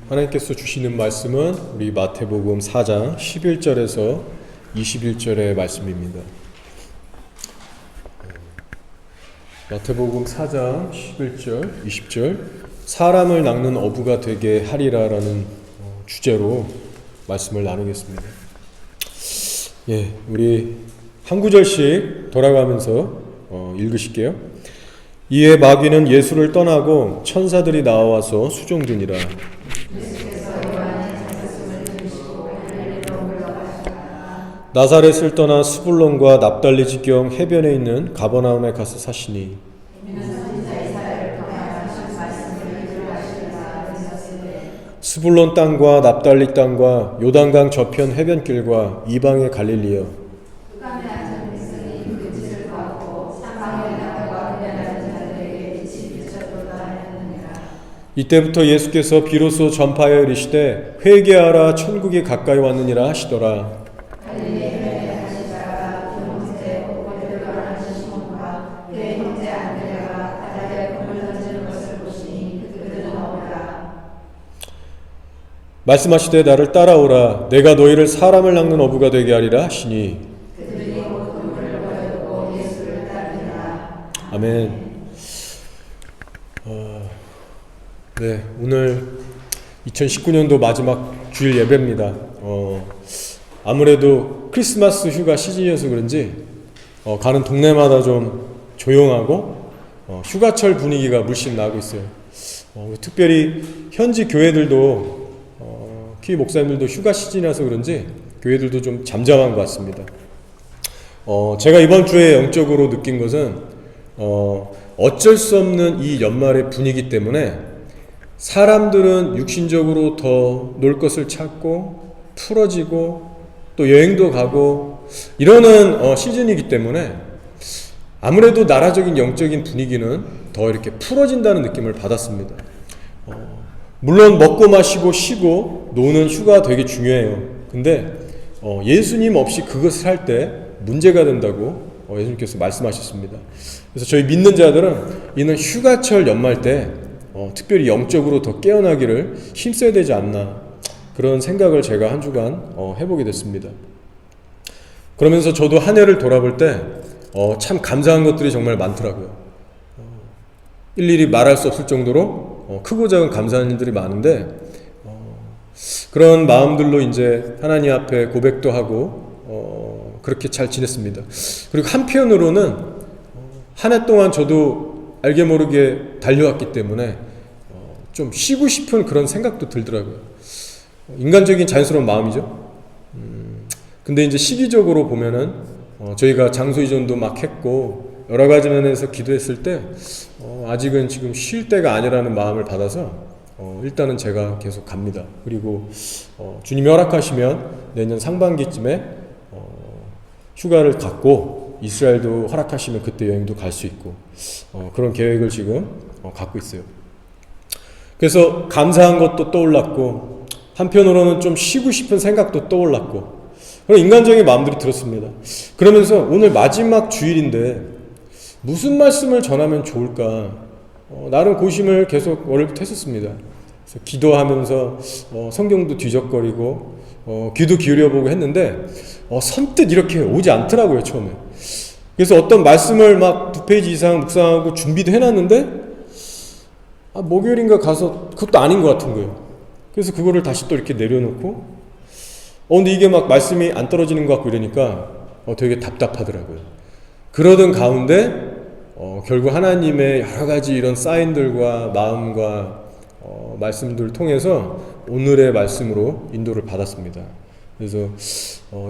하나님께서 주시는 말씀은 우리 마태복음 4장 11절에서 21절의 말씀입니다. 마태복음 4장 11절, 20절 사람을 낚는 어부가 되게 하리라라는 주제로 말씀을 나누겠습니다. 우리 한 구절씩 돌아가면서 읽으실게요. 이에 마귀는 예수를 떠나고 천사들이 나와서 수종드니라. 나사렛을 떠나 스불론과 납달리 지경 해변에 있는 가버나움에 가서 사시니 스불론 땅과 납달리 땅과 요단강 저편 해변길과 이방의 갈릴리여, 이때부터 예수께서 비로소 전파하여 이르시되 회개하라 천국이 가까이 왔느니라 하시더라. 말씀하시되 나를 따라오라. 내가 너희를 사람을 낚는 어부가 되게 하리라 하시니. 아멘. 오늘 2019년도 마지막 주일 예배입니다. 아무래도 크리스마스 휴가 시즌이어서 그런지 가는 동네마다 좀 조용하고 휴가철 분위기가 물씬 나고 있어요. 특별히 현지 교회들도 키 목사님들도 휴가 시즌이라서 그런지 교회들도 좀 잠잠한 것 같습니다. 제가 이번 주에 영적으로 느낀 것은 어쩔 수 없는 이 연말의 분위기 때문에 사람들은 육신적으로 더 놀 것을 찾고 풀어지고 또 여행도 가고 이러는 시즌이기 때문에 아무래도 나라적인 영적인 분위기는 더 이렇게 풀어진다는 느낌을 받았습니다. 물론 먹고 마시고 쉬고 노는 휴가 되게 중요해요. 근데 예수님 없이 그것을 할 때 문제가 된다고 예수님께서 말씀하셨습니다. 그래서 저희 믿는 자들은 이는 휴가철 연말 때 특별히 영적으로 더 깨어나기를 힘써야 되지 않나, 그런 생각을 제가 한 주간 해보게 됐습니다. 그러면서 저도 한 해를 돌아볼 때 참 감사한 것들이 정말 많더라고요. 일일이 말할 수 없을 정도로 크고 작은 감사한 일들이 많은데 그런 마음들로 이제 하나님 앞에 고백도 하고 그렇게 잘 지냈습니다. 그리고 한편으로는 한 해 동안 저도 알게 모르게 달려왔기 때문에 좀 쉬고 싶은 그런 생각도 들더라고요. 인간적인 자연스러운 마음이죠. 근데 이제 시기적으로 보면은 저희가 장소 이전도 막 했고 여러 가지 면에서 기도했을 때 아직은 지금 쉴 때가 아니라는 마음을 받아서 일단은 제가 계속 갑니다. 그리고 주님이 허락하시면 내년 상반기쯤에 휴가를 갖고 이스라엘도 허락하시면 그때 여행도 갈 수 있고 그런 계획을 지금 갖고 있어요. 그래서 감사한 것도 떠올랐고 한편으로는 좀 쉬고 싶은 생각도 떠올랐고 그런 인간적인 마음들이 들었습니다. 그러면서 오늘 마지막 주일인데 무슨 말씀을 전하면 좋을까 나름 고심을 계속 월요일부터 했었습니다. 그래서 기도하면서 성경도 뒤적거리고 귀도 기울여보고 했는데 선뜻 이렇게 오지 않더라고요, 처음에. 그래서 어떤 말씀을 막 2페이지 이상 묵상하고 준비도 해놨는데 목요일인가 가서 그것도 아닌 것 같은 거예요. 그래서 그거를 다시 또 이렇게 내려놓고 근데 이게 막 말씀이 안 떨어지는 것 같고 이러니까 되게 답답하더라고요. 그러던 가운데 결국 하나님의 여러 가지 이런 사인들과 마음과 말씀들을 통해서 오늘의 말씀으로 인도를 받았습니다. 그래서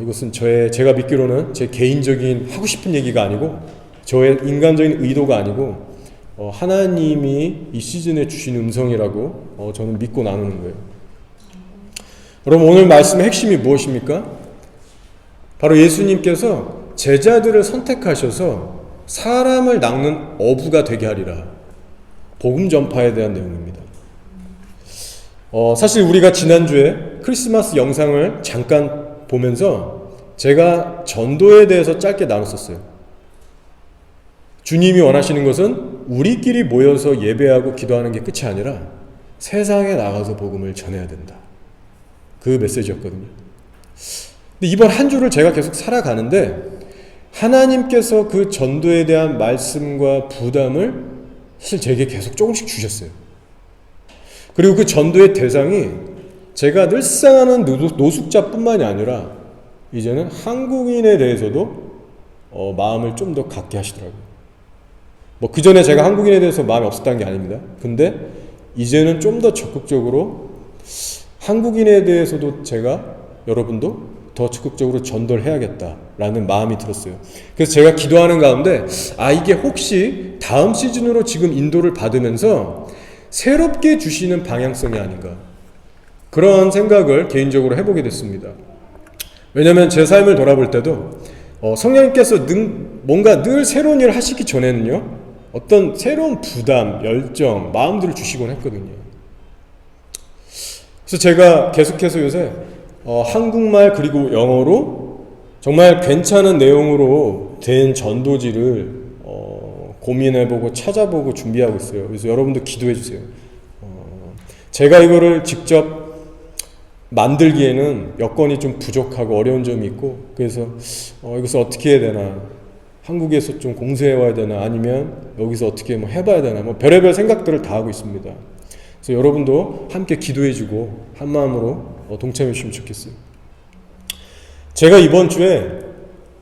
이것은 제가 믿기로는 제 개인적인 하고 싶은 얘기가 아니고 저의 인간적인 의도가 아니고 하나님이 이 시즌에 주신 음성이라고 저는 믿고 나누는 거예요. 여러분, 오늘 말씀의 핵심이 무엇입니까? 바로 예수님께서 제자들을 선택하셔서 사람을 낚는 어부가 되게 하리라. 복음 전파에 대한 내용입니다. 사실 우리가 지난주에 크리스마스 영상을 잠깐 보면서 제가 전도에 대해서 짧게 나눴었어요. 주님이 원하시는 것은 우리끼리 모여서 예배하고 기도하는 게 끝이 아니라 세상에 나가서 복음을 전해야 된다. 그 메시지였거든요. 근데 이번 한 주를 제가 계속 살아가는데 하나님께서 그 전도에 대한 말씀과 부담을 사실 제게 계속 조금씩 주셨어요. 그리고 그 전도의 대상이 제가 늘상 하는 노숙자뿐만이 아니라 이제는 한국인에 대해서도 마음을 좀 더 갖게 하시더라고요. 뭐 그 전에 제가 한국인에 대해서 마음이 없었다는 게 아닙니다. 근데 이제는 좀 더 적극적으로 한국인에 대해서도 제가 여러분도 더 적극적으로 전도를 해야겠다라는 마음이 들었어요. 그래서 제가 기도하는 가운데 이게 혹시 다음 시즌으로 지금 인도를 받으면서 새롭게 주시는 방향성이 아닌가, 그런 생각을 개인적으로 해보게 됐습니다. 왜냐하면 제 삶을 돌아볼 때도 성령님께서 뭔가 늘 새로운 일을 하시기 전에는요, 어떤 새로운 부담, 열정, 마음들을 주시곤 했거든요. 그래서 제가 계속해서 요새 한국말 그리고 영어로 정말 괜찮은 내용으로 된 전도지를 고민해보고 찾아보고 준비하고 있어요. 그래서 여러분도 기도해 주세요. 제가 이거를 직접 만들기에는 여건이 좀 부족하고 어려운 점이 있고, 그래서 이것을 어떻게 해야 되나, 한국에서 좀 공부해 와야 되나, 아니면 여기서 어떻게 뭐 해봐야 되나, 뭐 별의별 생각들을 다 하고 있습니다. 그래서 여러분도 함께 기도해주고 한 마음으로 동참해 주시면 좋겠어요. 제가 이번 주에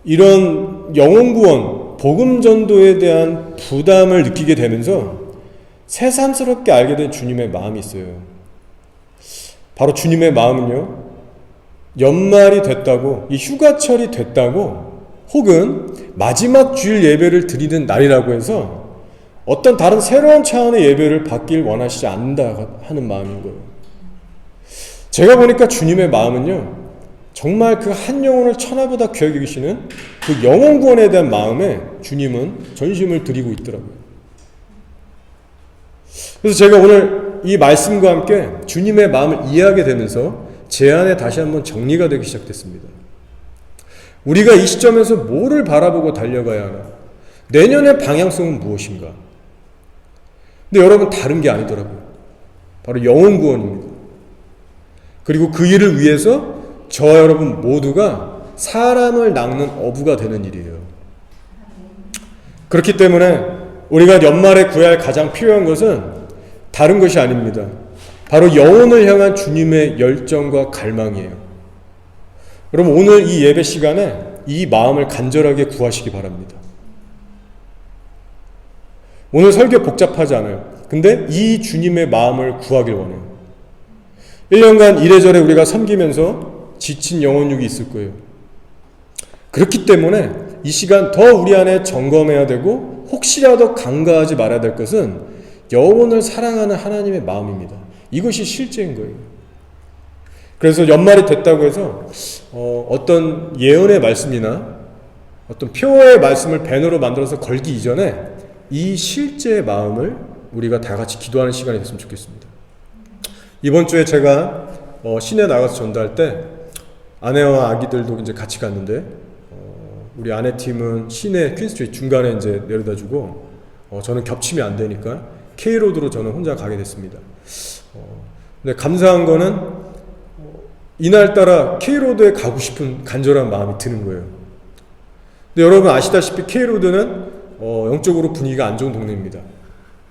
이런 영혼구원, 복음전도에 대한 부담을 느끼게 되면서 새삼스럽게 알게 된 주님의 마음이 있어요. 바로 주님의 마음은요, 연말이 됐다고, 이 휴가철이 됐다고, 혹은 마지막 주일 예배를 드리는 날이라고 해서 어떤 다른 새로운 차원의 예배를 받길 원하시지 않는다 하는 마음인 거예요. 제가 보니까 주님의 마음은요, 정말 그 한 영혼을 천하보다 귀하게 여기시는 그 영혼 구원에 대한 마음에 주님은 전심을 드리고 있더라고요. 그래서 제가 오늘 이 말씀과 함께 주님의 마음을 이해하게 되면서 제 안에 다시 한번 정리가 되기 시작됐습니다. 우리가 이 시점에서 뭐를 바라보고 달려가야 하나? 내년의 방향성은 무엇인가? 근데 여러분, 다른 게 아니더라고요. 바로 영혼 구원입니다. 그리고 그 일을 위해서 저와 여러분 모두가 사람을 낚는 어부가 되는 일이에요. 그렇기 때문에 우리가 연말에 구해야 할 가장 필요한 것은 다른 것이 아닙니다. 바로 영혼을 향한 주님의 열정과 갈망이에요. 여러분, 오늘 이 예배 시간에 이 마음을 간절하게 구하시기 바랍니다. 오늘 설교 복잡하지 않아요. 근데 이 주님의 마음을 구하길 원해요. 1년간 이래저래 우리가 섬기면서 지친 영혼육이 있을 거예요. 그렇기 때문에 이 시간 더 우리 안에 점검해야 되고, 혹시라도 간과하지 말아야 될 것은 영혼을 사랑하는 하나님의 마음입니다. 이것이 실제인 거예요. 그래서 연말이 됐다고 해서 어떤 예언의 말씀이나 어떤 표어의 말씀을 배너로 만들어서 걸기 이전에 이 실제의 마음을 우리가 다 같이 기도하는 시간이 됐으면 좋겠습니다. 이번 주에 제가 시내 나가서 전도할 때 아내와 아기들도 이제 같이 갔는데, 우리 아내 팀은 시내 퀸스트리트 중간에 이제 내려다주고, 저는 겹치면 안 되니까 K로드로 저는 혼자 가게 됐습니다. 근데 감사한 거는 이날따라 K로드에 가고 싶은 간절한 마음이 드는 거예요. 근데 여러분 아시다시피 K로드는 영적으로 분위기가 안 좋은 동네입니다.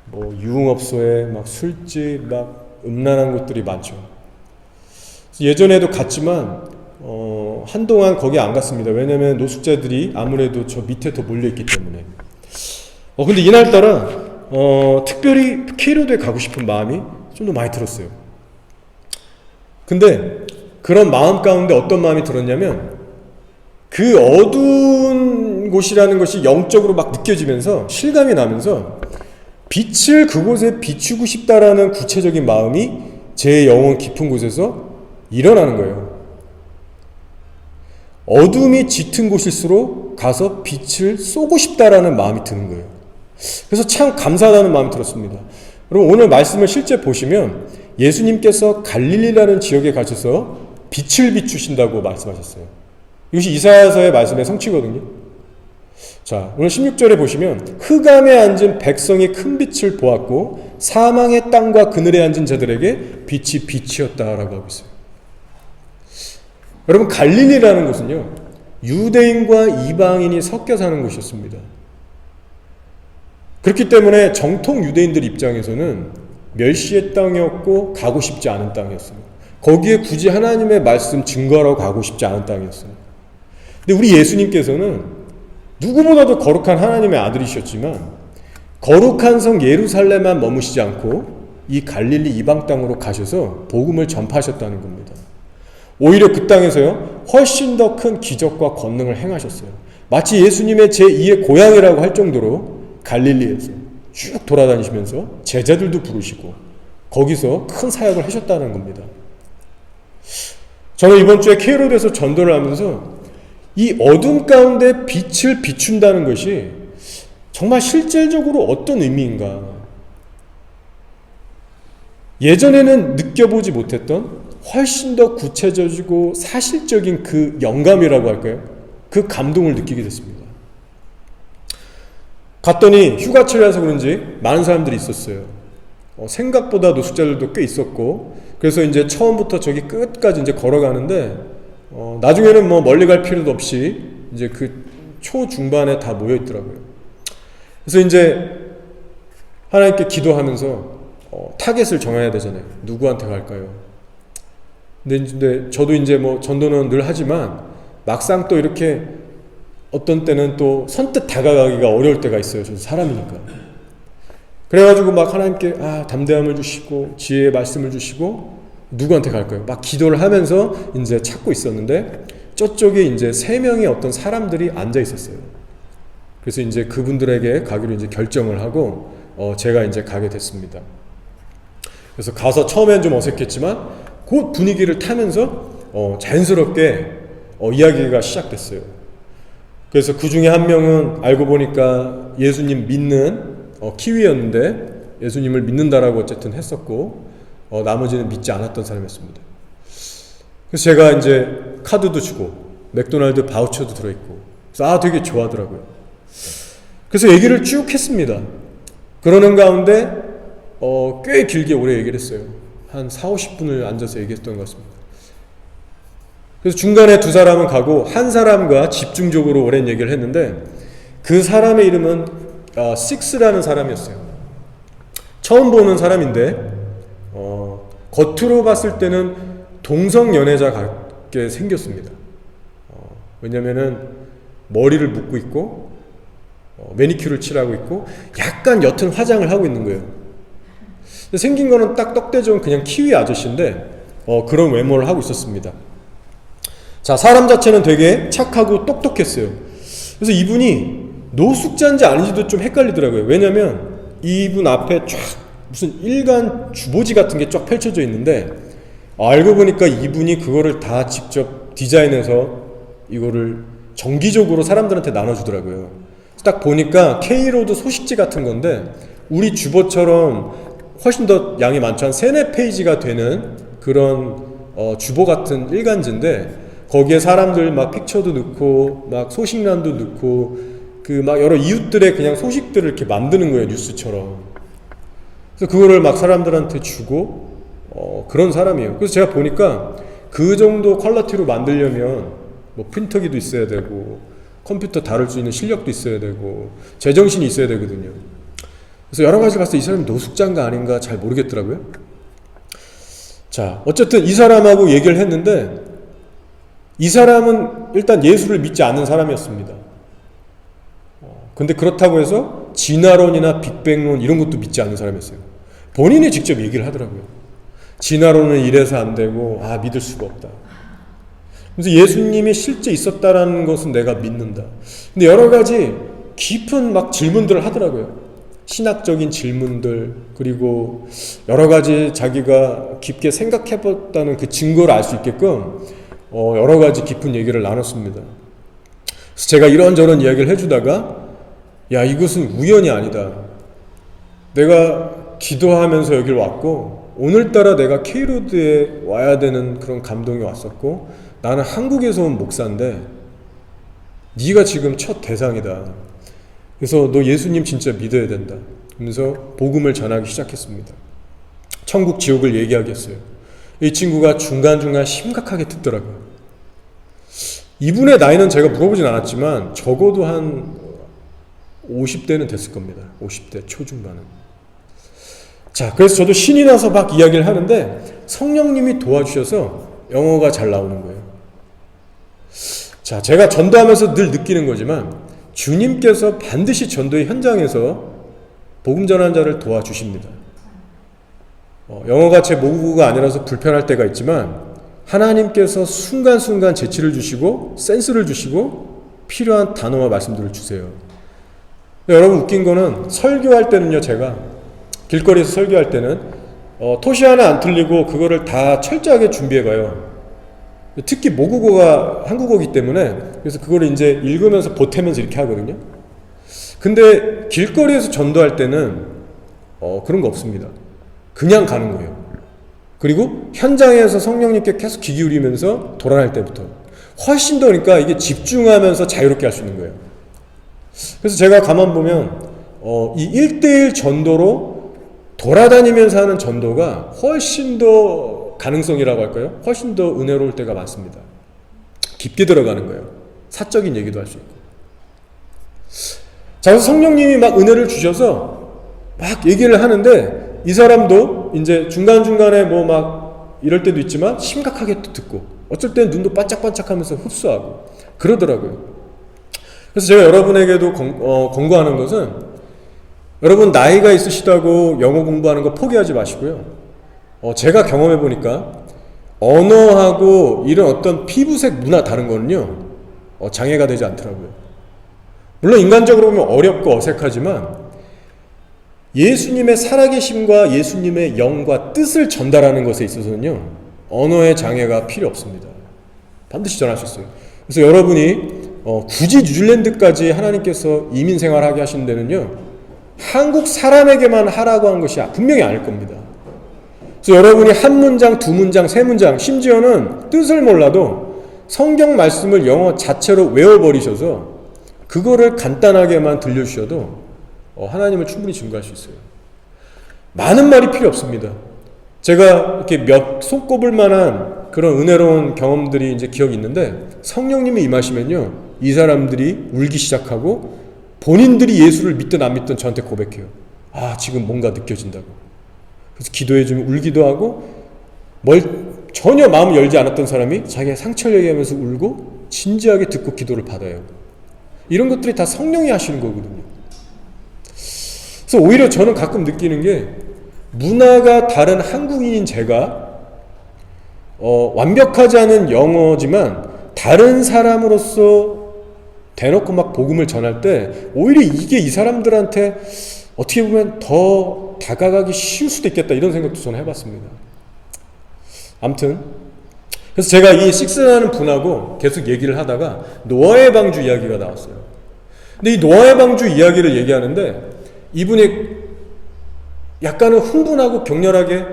뭐 유흥업소에 막 술집, 막 음란한 곳들이 많죠. 예전에도 갔지만 한동안 거기 안 갔습니다. 왜냐면 노숙자들이 아무래도 저 밑에 더 몰려있기 때문에. 근데 이날따라 특별히 K로드에 가고 싶은 마음이 좀 더 많이 들었어요. 근데 그런 마음 가운데 어떤 마음이 들었냐면, 그 어두운 곳이라는 것이 영적으로 막 느껴지면서 실감이 나면서 빛을 그곳에 비추고 싶다라는 구체적인 마음이 제 영혼 깊은 곳에서 일어나는 거예요. 어둠이 짙은 곳일수록 가서 빛을 쏘고 싶다라는 마음이 드는 거예요. 그래서 참 감사하다는 마음이 들었습니다. 여러분, 오늘 말씀을 실제 보시면 예수님께서 갈릴리라는 지역에 가셔서 빛을 비추신다고 말씀하셨어요. 이것이 이사야서의 말씀의 성취거든요. 자, 오늘 16절에 보시면 흑암에 앉은 백성이 큰 빛을 보았고 사망의 땅과 그늘에 앉은 자들에게 빛이 빛이었다라고 하고 있어요. 여러분, 갈릴리라는 곳은요, 유대인과 이방인이 섞여 사는 곳이었습니다. 그렇기 때문에 정통 유대인들 입장에서는 멸시의 땅이었고 가고 싶지 않은 땅이었어요. 거기에 굳이 하나님의 말씀 증거하러 가고 싶지 않은 땅이었어요. 근데 우리 예수님께서는 누구보다도 거룩한 하나님의 아들이셨지만 거룩한 성 예루살렘만 머무시지 않고 이 갈릴리 이방 땅으로 가셔서 복음을 전파하셨다는 겁니다. 오히려 그 땅에서요, 훨씬 더 큰 기적과 권능을 행하셨어요. 마치 예수님의 제2의 고향이라고 할 정도로 갈릴리에서 쭉 돌아다니시면서 제자들도 부르시고 거기서 큰 사역을 하셨다는 겁니다. 저는 이번 주에 케이로드에서 전도를 하면서 이 어둠 가운데 빛을 비춘다는 것이 정말 실질적으로 어떤 의미인가, 예전에는 느껴보지 못했던 훨씬 더 구체적이고 사실적인 그 영감이라고 할까요? 그 감동을 느끼게 됐습니다. 갔더니 휴가철이라서 그런지 많은 사람들이 있었어요. 생각보다 노숙자들도 꽤 있었고, 그래서 이제 처음부터 저기 끝까지 이제 걸어가는데, 나중에는 뭐 멀리 갈 필요도 없이 이제 그 초중반에 다 모여 있더라고요. 그래서 이제 하나님께 기도하면서 타겟을 정해야 되잖아요. 누구한테 갈까요? 근데 저도 이제 뭐 전도는 늘 하지만 막상 또 이렇게 어떤 때는 또 선뜻 다가가기가 어려울 때가 있어요. 저도 사람이니까. 그래가지고 막 하나님께 담대함을 주시고 지혜의 말씀을 주시고 누구한테 갈까요? 막 기도를 하면서 이제 찾고 있었는데 저쪽에 이제 3명의 어떤 사람들이 앉아 있었어요. 그래서 이제 그분들에게 가기로 이제 결정을 하고 제가 이제 가게 됐습니다. 그래서 가서 처음엔 좀 어색했지만 그 분위기를 타면서 자연스럽게 이야기가 시작됐어요. 그래서 그 중에 한 명은 알고 보니까 예수님 믿는 키위였는데 예수님을 믿는다라고 어쨌든 했었고 나머지는 믿지 않았던 사람이었습니다. 그래서 제가 이제 카드도 주고 맥도날드 바우처도 들어있고 그래서 되게 좋아하더라고요. 그래서 얘기를 쭉 했습니다. 그러는 가운데 꽤 길게 오래 얘기를 했어요. 한 40-50분을 앉아서 얘기했던 것 같습니다. 그래서 중간에 2사람은 가고 한 사람과 집중적으로 오랜 얘기를 했는데 그 사람의 이름은 식스라는 사람이었어요. 처음 보는 사람인데 겉으로 봤을 때는 동성 연애자 같게 생겼습니다. 왜냐면은 머리를 묶고 있고 매니큐어를 칠하고 있고 약간 옅은 화장을 하고 있는 거예요. 생긴 거는 딱 떡대전 그냥 키위 아저씨인데 그런 외모를 하고 있었습니다. 자, 사람 자체는 되게 착하고 똑똑했어요. 그래서 이분이 노숙자인지 아닌지도 좀 헷갈리더라고요. 왜냐면 이분 앞에 쫙 무슨 일간 주보지 같은 게 쫙 펼쳐져 있는데 알고 보니까 이분이 그거를 다 직접 디자인해서 이거를 정기적으로 사람들한테 나눠주더라고요. 딱 보니까 K로드 소식지 같은 건데 우리 주보처럼 훨씬 더 양이 많죠. 한 3-4페이지가 되는 그런 주보 같은 일간지인데 거기에 사람들 막 픽처도 넣고 막 소식란도 넣고 그 막 여러 이웃들의 그냥 소식들을 이렇게 만드는 거예요. 뉴스처럼. 그래서 그거를 막 사람들한테 주고 그런 사람이에요. 그래서 제가 보니까 그 정도 퀄리티로 만들려면 뭐 프린터기도 있어야 되고 컴퓨터 다룰 수 있는 실력도 있어야 되고 제정신이 있어야 되거든요. 그래서 여러 가지 봤을 때 이 사람이 노숙자인가 아닌가 잘 모르겠더라고요. 자, 어쨌든 이 사람하고 얘기를 했는데 이 사람은 일단 예수를 믿지 않는 사람이었습니다. 근데 그렇다고 해서 진화론이나 빅뱅론 이런 것도 믿지 않는 사람이었어요. 본인이 직접 얘기를 하더라고요. 진화론은 이래서 안 되고 믿을 수가 없다. 그래서 예수님이 실제 있었다라는 것은 내가 믿는다. 근데 여러 가지 깊은 막 질문들을 하더라고요. 신학적인 질문들, 그리고 여러 가지 자기가 깊게 생각해봤다는 그 증거를 알 수 있게끔 여러 가지 깊은 얘기를 나눴습니다. 그래서 제가 이런저런 이야기를 해주다가 이것은 우연이 아니다. 내가 기도하면서 여기를 왔고 오늘따라 내가 K로드에 와야 되는 그런 감동이 왔었고 나는 한국에서 온 목사인데 네가 지금 첫 대상이다. 그래서 너 예수님 진짜 믿어야 된다. 그러면서 복음을 전하기 시작했습니다. 천국 지옥을 얘기하겠어요. 이 친구가 중간중간 심각하게 듣더라고요. 이분의 나이는 제가 물어보진 않았지만 적어도 한 50대는 됐을 겁니다. 50대 초중반은. 자, 그래서 저도 신이 나서 막 이야기를 하는데 성령님이 도와주셔서 영어가 잘 나오는 거예요. 자, 제가 전도하면서 늘 느끼는 거지만 주님께서 반드시 전도의 현장에서 복음 전하는 자를 도와주십니다. 영어가 제 모국어가 아니라서 불편할 때가 있지만 하나님께서 순간순간 재치를 주시고 센스를 주시고 필요한 단어와 말씀들을 주세요. 여러분, 웃긴 거는 설교할 때는요, 제가 길거리에서 설교할 때는 토시 하나 안 틀리고 그거를 다 철저하게 준비해 가요. 특히 모국어가 한국어이기 때문에. 그래서 그거를 이제 읽으면서 보태면서 이렇게 하거든요. 근데 길거리에서 전도할 때는 그런 거 없습니다. 그냥 가는 거예요. 그리고 현장에서 성령님께 계속 귀 기울이면서 돌아갈 때부터 훨씬 더, 그러니까 이게 집중하면서 자유롭게 할 수 있는 거예요. 그래서 제가 가만 보면 이 1대1 전도로 돌아다니면서 하는 전도가 훨씬 더 가능성이라고 할까요? 훨씬 더 은혜로울 때가 많습니다. 깊게 들어가는 거예요. 사적인 얘기도 할 수 있고. 자, 그래서 성령님이 막 은혜를 주셔서 막 얘기를 하는데 이 사람도 이제 중간중간에 뭐 막 이럴 때도 있지만 심각하게 또 듣고 어쩔 때는 눈도 반짝반짝하면서 흡수하고 그러더라고요. 그래서 제가 여러분에게도 권고하는 것은, 여러분 나이가 있으시다고 영어 공부하는 거 포기하지 마시고요. 제가 경험해 보니까 언어하고 이런 어떤 피부색 문화 다른 거는요, 장애가 되지 않더라고요. 물론 인간적으로 보면 어렵고 어색하지만 예수님의 살아계심과 예수님의 영과 뜻을 전달하는 것에 있어서는요, 언어의 장애가 필요 없습니다. 반드시 전할 수 있어요. 그래서 여러분이 굳이 뉴질랜드까지 하나님께서 이민 생활하게 하신 데는요, 한국 사람에게만 하라고 한 것이 분명히 아닐 겁니다. 그래서 여러분이 한 문장, 두 문장, 세 문장, 심지어는 뜻을 몰라도 성경 말씀을 영어 자체로 외워버리셔서 그거를 간단하게만 들려주셔도 하나님을 충분히 증거할 수 있어요. 많은 말이 필요 없습니다. 제가 이렇게 몇 손꼽을 만한 그런 은혜로운 경험들이 이제 기억이 있는데, 성령님이 임하시면요, 이 사람들이 울기 시작하고 본인들이 예수를 믿든 안 믿든 저한테 고백해요. 아, 지금 뭔가 느껴진다고. 그래서 기도해주면 울기도 하고, 전혀 마음을 열지 않았던 사람이 자기의 상처를 얘기하면서 울고 진지하게 듣고 기도를 받아요. 이런 것들이 다 성령이 하시는 거거든요. 그래서 오히려 저는 가끔 느끼는 게, 문화가 다른 한국인인 제가 완벽하지 않은 영어지만 다른 사람으로서 대놓고 막 복음을 전할 때 오히려 이게 이 사람들한테 어떻게 보면 더 다가가기 쉬울 수도 있겠다, 이런 생각도 저는 해봤습니다. 아무튼 그래서 제가 이 식스라는 분하고 계속 얘기를 하다가 노아의 방주 이야기가 나왔어요. 근데 이 노아의 방주 이야기를 얘기하는데 이분이 약간은 흥분하고 격렬하게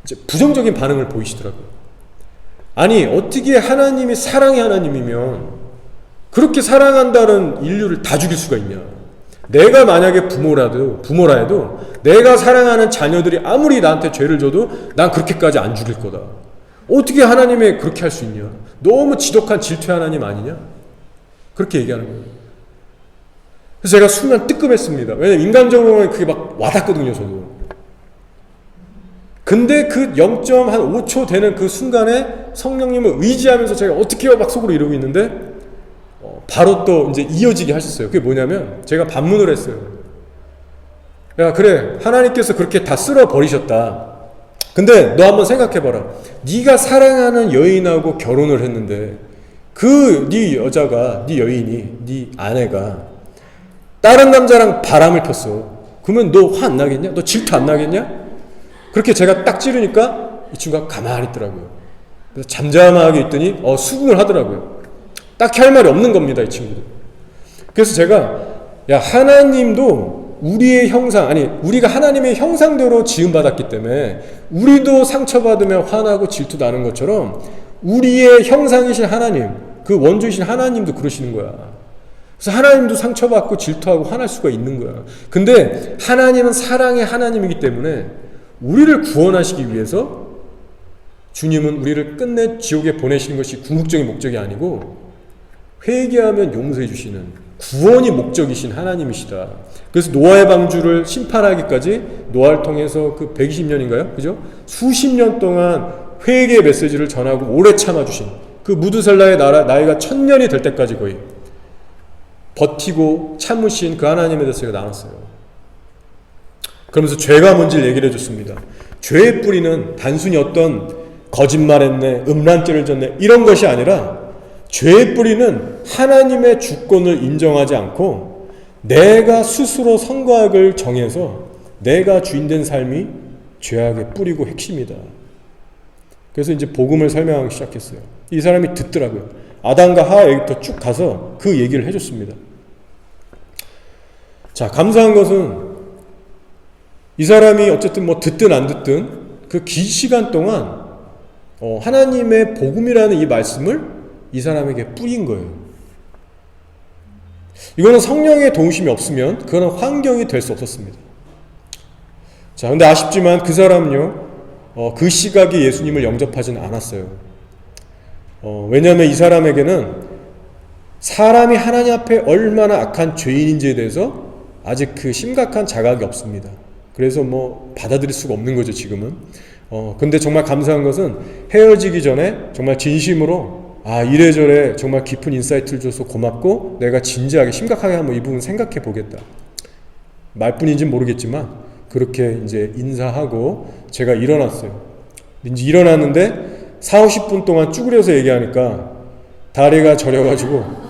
이제 부정적인 반응을 보이시더라고요. 아니, 어떻게 하나님이 사랑의 하나님이면 그렇게 사랑한다는 인류를 다 죽일 수가 있냐. 내가 만약에 부모라 해도 내가 사랑하는 자녀들이 아무리 나한테 죄를 져도 난 그렇게까지 안 죽일 거다. 어떻게 하나님이 그렇게 할 수 있냐. 너무 지독한 질투의 하나님 아니냐. 그렇게 얘기하는 거예요. 그래서 제가 순간 뜨끔했습니다. 왜냐면 인간적으로는 그게 막 와닿거든요, 저도. 근데 그 0.5초 되는 그 순간에 성령님을 의지하면서 제가 어떻게요? 막 속으로 이러고 있는데 바로 또 이제 이어지게 하셨어요. 그게 뭐냐면 제가 반문을 했어요. 야, 그래, 하나님께서 그렇게 다 쓸어 버리셨다. 근데 너 한번 생각해봐라. 네가 사랑하는 여인하고 결혼을 했는데 네 여자가, 네 여인이, 네 아내가 다른 남자랑 바람을 폈어. 그러면 너 화 안 나겠냐? 너 질투 안 나겠냐? 그렇게 제가 딱 찌르니까 이 친구가 가만히 있더라고요. 그래서 잠잠하게 있더니 수긍을 하더라고요. 딱히 할 말이 없는 겁니다, 이 친구도. 그래서 제가, 야, 하나님도 우리의 형상, 아니 우리가 하나님의 형상대로 지음받았기 때문에 우리도 상처받으면 화나고 질투 나는 것처럼 우리의 형상이신 하나님, 그 원조이신 하나님도 그러시는 거야. 그래서 하나님도 상처받고 질투하고 화날 수가 있는 거야. 근데 하나님은 사랑의 하나님이기 때문에 우리를 구원하시기 위해서 주님은 우리를 끝내 지옥에 보내시는 것이 궁극적인 목적이 아니고 회개하면 용서해 주시는 구원이 목적이신 하나님이시다. 그래서 노아의 방주를 심판하기까지 노아를 통해서 그 120년인가요? 그죠? 수십 년 동안 회개의 메시지를 전하고 오래 참아주신 그 무드셀라의 나이가 1000년이 될 때까지 거의 버티고 참으신 그 하나님에 대해서 제가 나눴어요. 그러면서 죄가 뭔지를 얘기를 해줬습니다. 죄의 뿌리는 단순히 어떤 거짓말했네, 음란죄를 졌네 이런 것이 아니라 죄의 뿌리는 하나님의 주권을 인정하지 않고 내가 스스로 선과 악을 정해서 내가 주인된 삶이 죄악의 뿌리고 핵심이다. 그래서 이제 복음을 설명하기 시작했어요. 이 사람이 듣더라고요. 아담과 하와 얘기부터 쭉 가서 그 얘기를 해줬습니다. 자, 감사한 것은 이 사람이 어쨌든 뭐 듣든 안 듣든 그 긴 시간 동안 하나님의 복음이라는 이 말씀을 이 사람에게 뿌린 거예요. 이거는 성령의 도우심이 없으면 그거는 환경이 될 수 없었습니다. 자, 근데 아쉽지만 그 사람은요, 그 시각에 예수님을 영접하지는 않았어요. 왜냐하면 이 사람에게는 사람이 하나님 앞에 얼마나 악한 죄인인지에 대해서 아직 그 심각한 자각이 없습니다. 그래서 뭐 받아들일 수가 없는 거죠, 지금은. 근데 정말 감사한 것은 헤어지기 전에 정말 진심으로 이래저래 정말 깊은 인사이트를 줘서 고맙고 내가 진지하게 심각하게 한번 이 부분 생각해 보겠다. 말뿐인지는 모르겠지만 그렇게 이제 인사하고 제가 일어났어요. 이제 일어났는데 40-50분 동안 쭈그려서 얘기하니까 다리가 저려가지고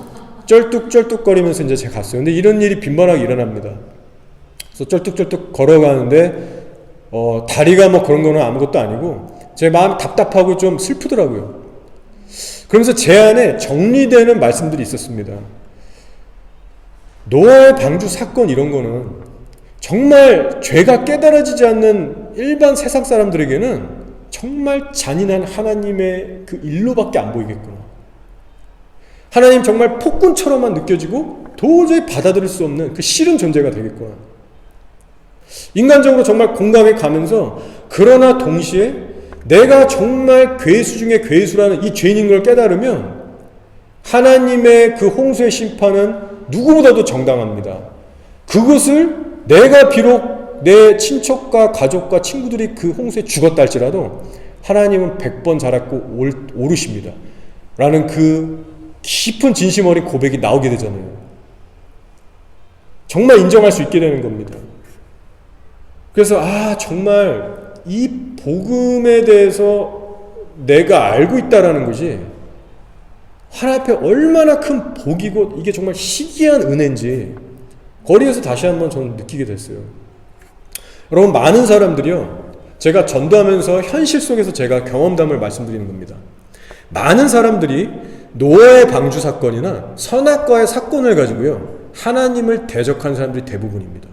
쩔뚝쩔뚝거리면서 이제 제가 갔어요. 근데 이런 일이 빈번하게 일어납니다. 그래서 쩔뚝쩔뚝 걸어가는데 다리가 뭐 그런 거는 아무것도 아니고 제 마음이 답답하고 좀 슬프더라고요. 그러면서 제 안에 정리되는 말씀들이 있었습니다. 노아의 방주 사건 이런 거는 정말 죄가 깨달아지지 않는 일반 세상 사람들에게는 정말 잔인한 하나님의 그 일로밖에 안 보이겠구나. 하나님 정말 폭군처럼만 느껴지고 도저히 받아들일 수 없는 그 싫은 존재가 되겠구나. 인간적으로 정말 공감해 가면서 그러나 동시에 내가 정말 괴수 중에 괴수라는 이 죄인인 걸 깨달으면 하나님의 그 홍수의 심판은 누구보다도 정당합니다. 그것을 내가 비록 내 친척과 가족과 친구들이 그 홍수에 죽었다 할지라도 하나님은 100번 잘했고 옳으십니다. 라는 그 깊은 진심 어린 고백이 나오게 되잖아요. 정말 인정할 수 있게 되는 겁니다. 그래서 정말 이 복음에 대해서 내가 알고 있다라는 것이 하나님 앞에 얼마나 큰 복이고 이게 정말 희귀한 은혜인지 거리에서 다시 한번 저는 느끼게 됐어요. 여러분, 많은 사람들이요, 제가 전도하면서 현실 속에서 제가 경험담을 말씀드리는 겁니다. 많은 사람들이 노아의 방주 사건이나 선악과의 사건을 가지고요 하나님을 대적하는 사람들이 대부분입니다.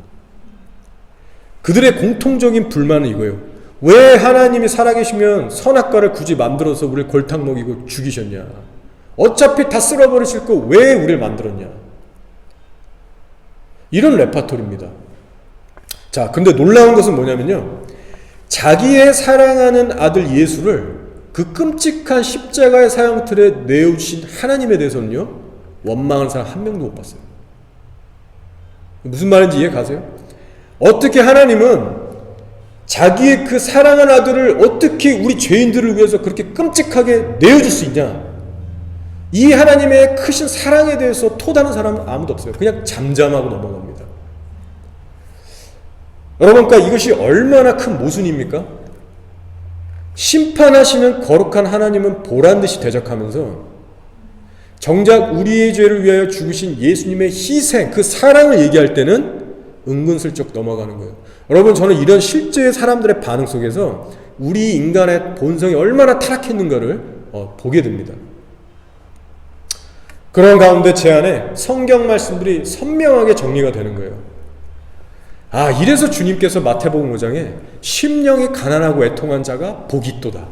그들의 공통적인 불만은 이거예요. 왜 하나님이 살아계시면 선악과를 굳이 만들어서 우리를 골탕 먹이고 죽이셨냐? 어차피 다 쓸어버리실 거 왜 우리를 만들었냐? 이런 레파토리입니다. 자, 근데 놀라운 것은 뭐냐면요, 자기의 사랑하는 아들 예수를 그 끔찍한 십자가의 사형틀에 내어주신 하나님에 대해서는요 원망하는 사람 한 명도 못 봤어요. 무슨 말인지 이해 가세요? 어떻게 하나님은 자기의 그 사랑하는 아들을 어떻게 우리 죄인들을 위해서 그렇게 끔찍하게 내어줄 수 있냐? 이 하나님의 크신 사랑에 대해서 토다는 사람은 아무도 없어요. 그냥 잠잠하고 넘어갑니다. 여러분, 그러니까 이것이 얼마나 큰 모순입니까? 심판하시는 거룩한 하나님은 보란듯이 대적하면서 정작 우리의 죄를 위하여 죽으신 예수님의 희생, 그 사랑을 얘기할 때는 은근슬쩍 넘어가는 거예요. 여러분, 저는 이런 실제의 사람들의 반응 속에서 우리 인간의 본성이 얼마나 타락했는가를 보게 됩니다. 그런 가운데 제 안에 성경 말씀들이 선명하게 정리가 되는 거예요. 이래서 주님께서 마태복음 5장에 심령이 가난하고 애통한 자가 복이 있도다.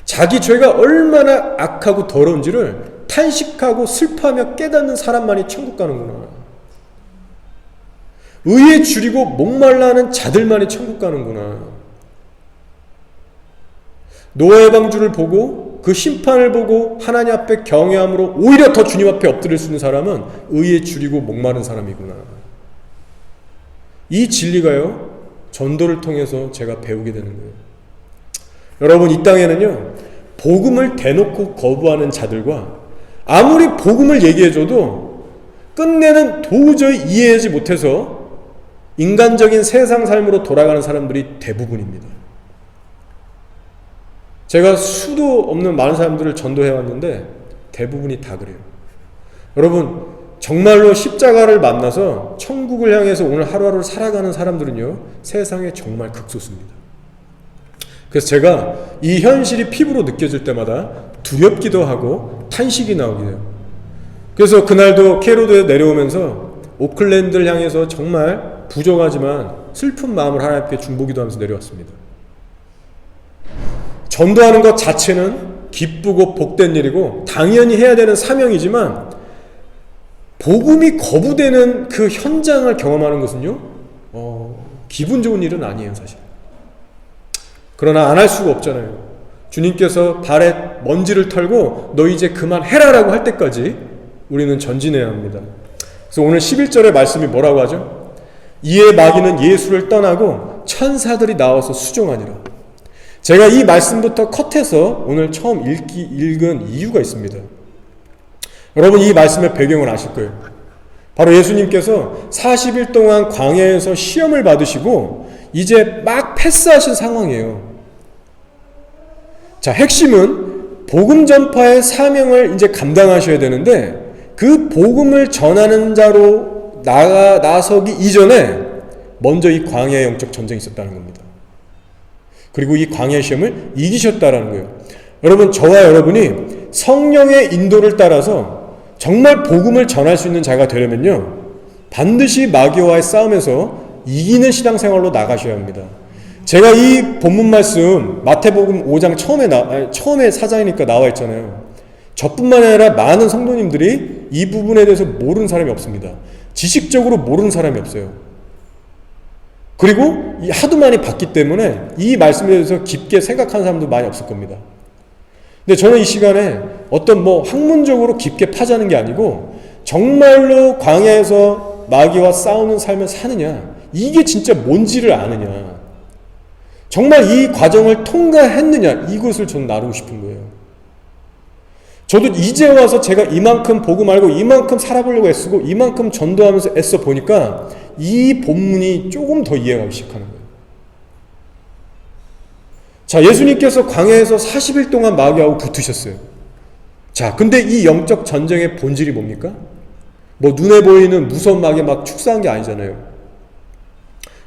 자기 죄가 얼마나 악하고 더러운지를 탄식하고 슬퍼하며 깨닫는 사람만이 천국 가는구나. 의에 줄이고 목말라하는 자들만이 천국 가는구나. 노아의 방주를 보고 그 심판을 보고 하나님 앞에 경외함으로 오히려 더 주님 앞에 엎드릴 수 있는 사람은 의에 줄이고 목마른 사람이구나. 이 진리가요, 전도를 통해서 제가 배우게 되는 거예요. 여러분, 이 땅에는요, 복음을 대놓고 거부하는 자들과 아무리 복음을 얘기해줘도 끝내는 도저히 이해하지 못해서 인간적인 세상 삶으로 돌아가는 사람들이 대부분입니다. 제가 수도 없는 많은 사람들을 전도해왔는데 대부분이 다 그래요. 여러분, 정말로 십자가를 만나서 천국을 향해서 오늘 하루하루를 살아가는 사람들은요, 세상에 정말 극소수입니다. 그래서 제가 이 현실이 피부로 느껴질 때마다 두렵기도 하고 탄식이 나오게 돼요. 그래서 그날도 캐로드에 내려오면서 오클랜드를 향해서 정말 부족하지만 슬픈 마음을 하나님께 중보기도 하면서 내려왔습니다. 전도하는 것 자체는 기쁘고 복된 일이고 당연히 해야 되는 사명이지만 복음이 거부되는 그 현장을 경험하는 것은요, 기분 좋은 일은 아니에요, 사실. 그러나 안 할 수가 없잖아요. 주님께서 발에 먼지를 털고 너 이제 그만해라라고 할 때까지 우리는 전진해야 합니다. 그래서 오늘 11절의 말씀이 뭐라고 하죠? 이에 마귀는 예수를 떠나고 천사들이 나와서 수종하니라. 제가 이 말씀부터 컷해서 오늘 처음 읽은 이유가 있습니다. 여러분, 이 말씀의 배경을 아실 거예요. 바로 예수님께서 40일 동안 광야에서 시험을 받으시고 이제 막 패스하신 상황이에요. 자, 핵심은 복음 전파의 사명을 이제 감당하셔야 되는데 그 복음을 전하는 자로 나서기 이전에 먼저 이 광야의 영적 전쟁이 있었다는 겁니다. 그리고 이 광야의 시험을 이기셨다라는 거예요. 여러분, 저와 여러분이 성령의 인도를 따라서 정말 복음을 전할 수 있는 자가 되려면요, 반드시 마귀와의 싸움에서 이기는 신앙생활로 나가셔야 합니다. 제가 이 본문 말씀 마태복음 5장 처음에 사장이니까 나와 있잖아요. 저뿐만 아니라 많은 성도님들이 이 부분에 대해서 모르는 사람이 없습니다. 지식적으로 모르는 사람이 없어요. 그리고 하도 많이 봤기 때문에 이 말씀에 대해서 깊게 생각하는 사람도 많이 없을 겁니다. 근데 저는 이 시간에 어떤 학문적으로 깊게 파자는 게 아니고 정말로 광야에서 마귀와 싸우는 삶을 사느냐, 이게 진짜 뭔지를 아느냐, 정말 이 과정을 통과했느냐, 이것을 저는 나누고 싶은 거예요. 저도 이제 와서 제가 이만큼 복음 알고 이만큼 살아보려고 애쓰고 이만큼 전도하면서 애써 보니까 이 본문이 조금 더 이해가 시작하는 거예요. 자, 예수님께서 광야에서 40일 동안 마귀하고 붙으셨어요. 자, 근데 이 영적 전쟁의 본질이 뭡니까? 눈에 보이는 무서운 마귀 막 축사한 게 아니잖아요.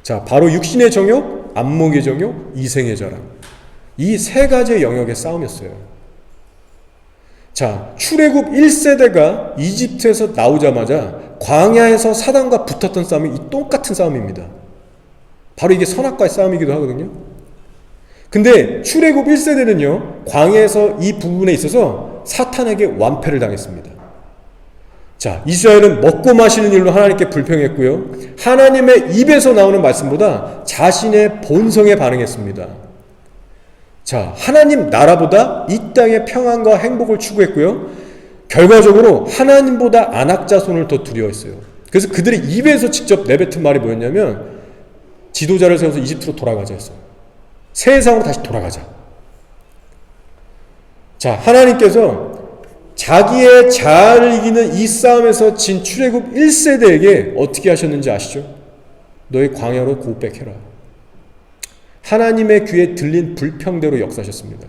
자, 바로 육신의 정욕, 안목의 정욕, 이생의 자랑, 이 세 가지의 영역의 싸움이었어요. 자, 출애굽 1세대가 이집트에서 나오자마자 광야에서 사단과 붙었던 싸움이 이 똑같은 싸움입니다. 바로 이게 선악과의 싸움이기도 하거든요. 근데 출애굽 1세대는요, 광야에서 이 부분에 있어서 사탄에게 완패를 당했습니다. 자, 이스라엘은 먹고 마시는 일로 하나님께 불평했고요, 하나님의 입에서 나오는 말씀보다 자신의 본성에 반응했습니다. 자, 하나님 나라보다 이 땅의 평안과 행복을 추구했고요, 결과적으로 하나님보다 안악자손을 더 두려워했어요. 그래서 그들의 입에서 직접 내뱉은 말이 뭐였냐면 지도자를 세워서 이집트로 돌아가자 했어요. 세상으로 다시 돌아가자. 자, 하나님께서 자기의 자아를 이기는 이 싸움에서 진 출애굽 1세대에게 어떻게 하셨는지 아시죠? 너희 광야로 고백해라. 하나님의 귀에 들린 불평대로 역사하셨습니다.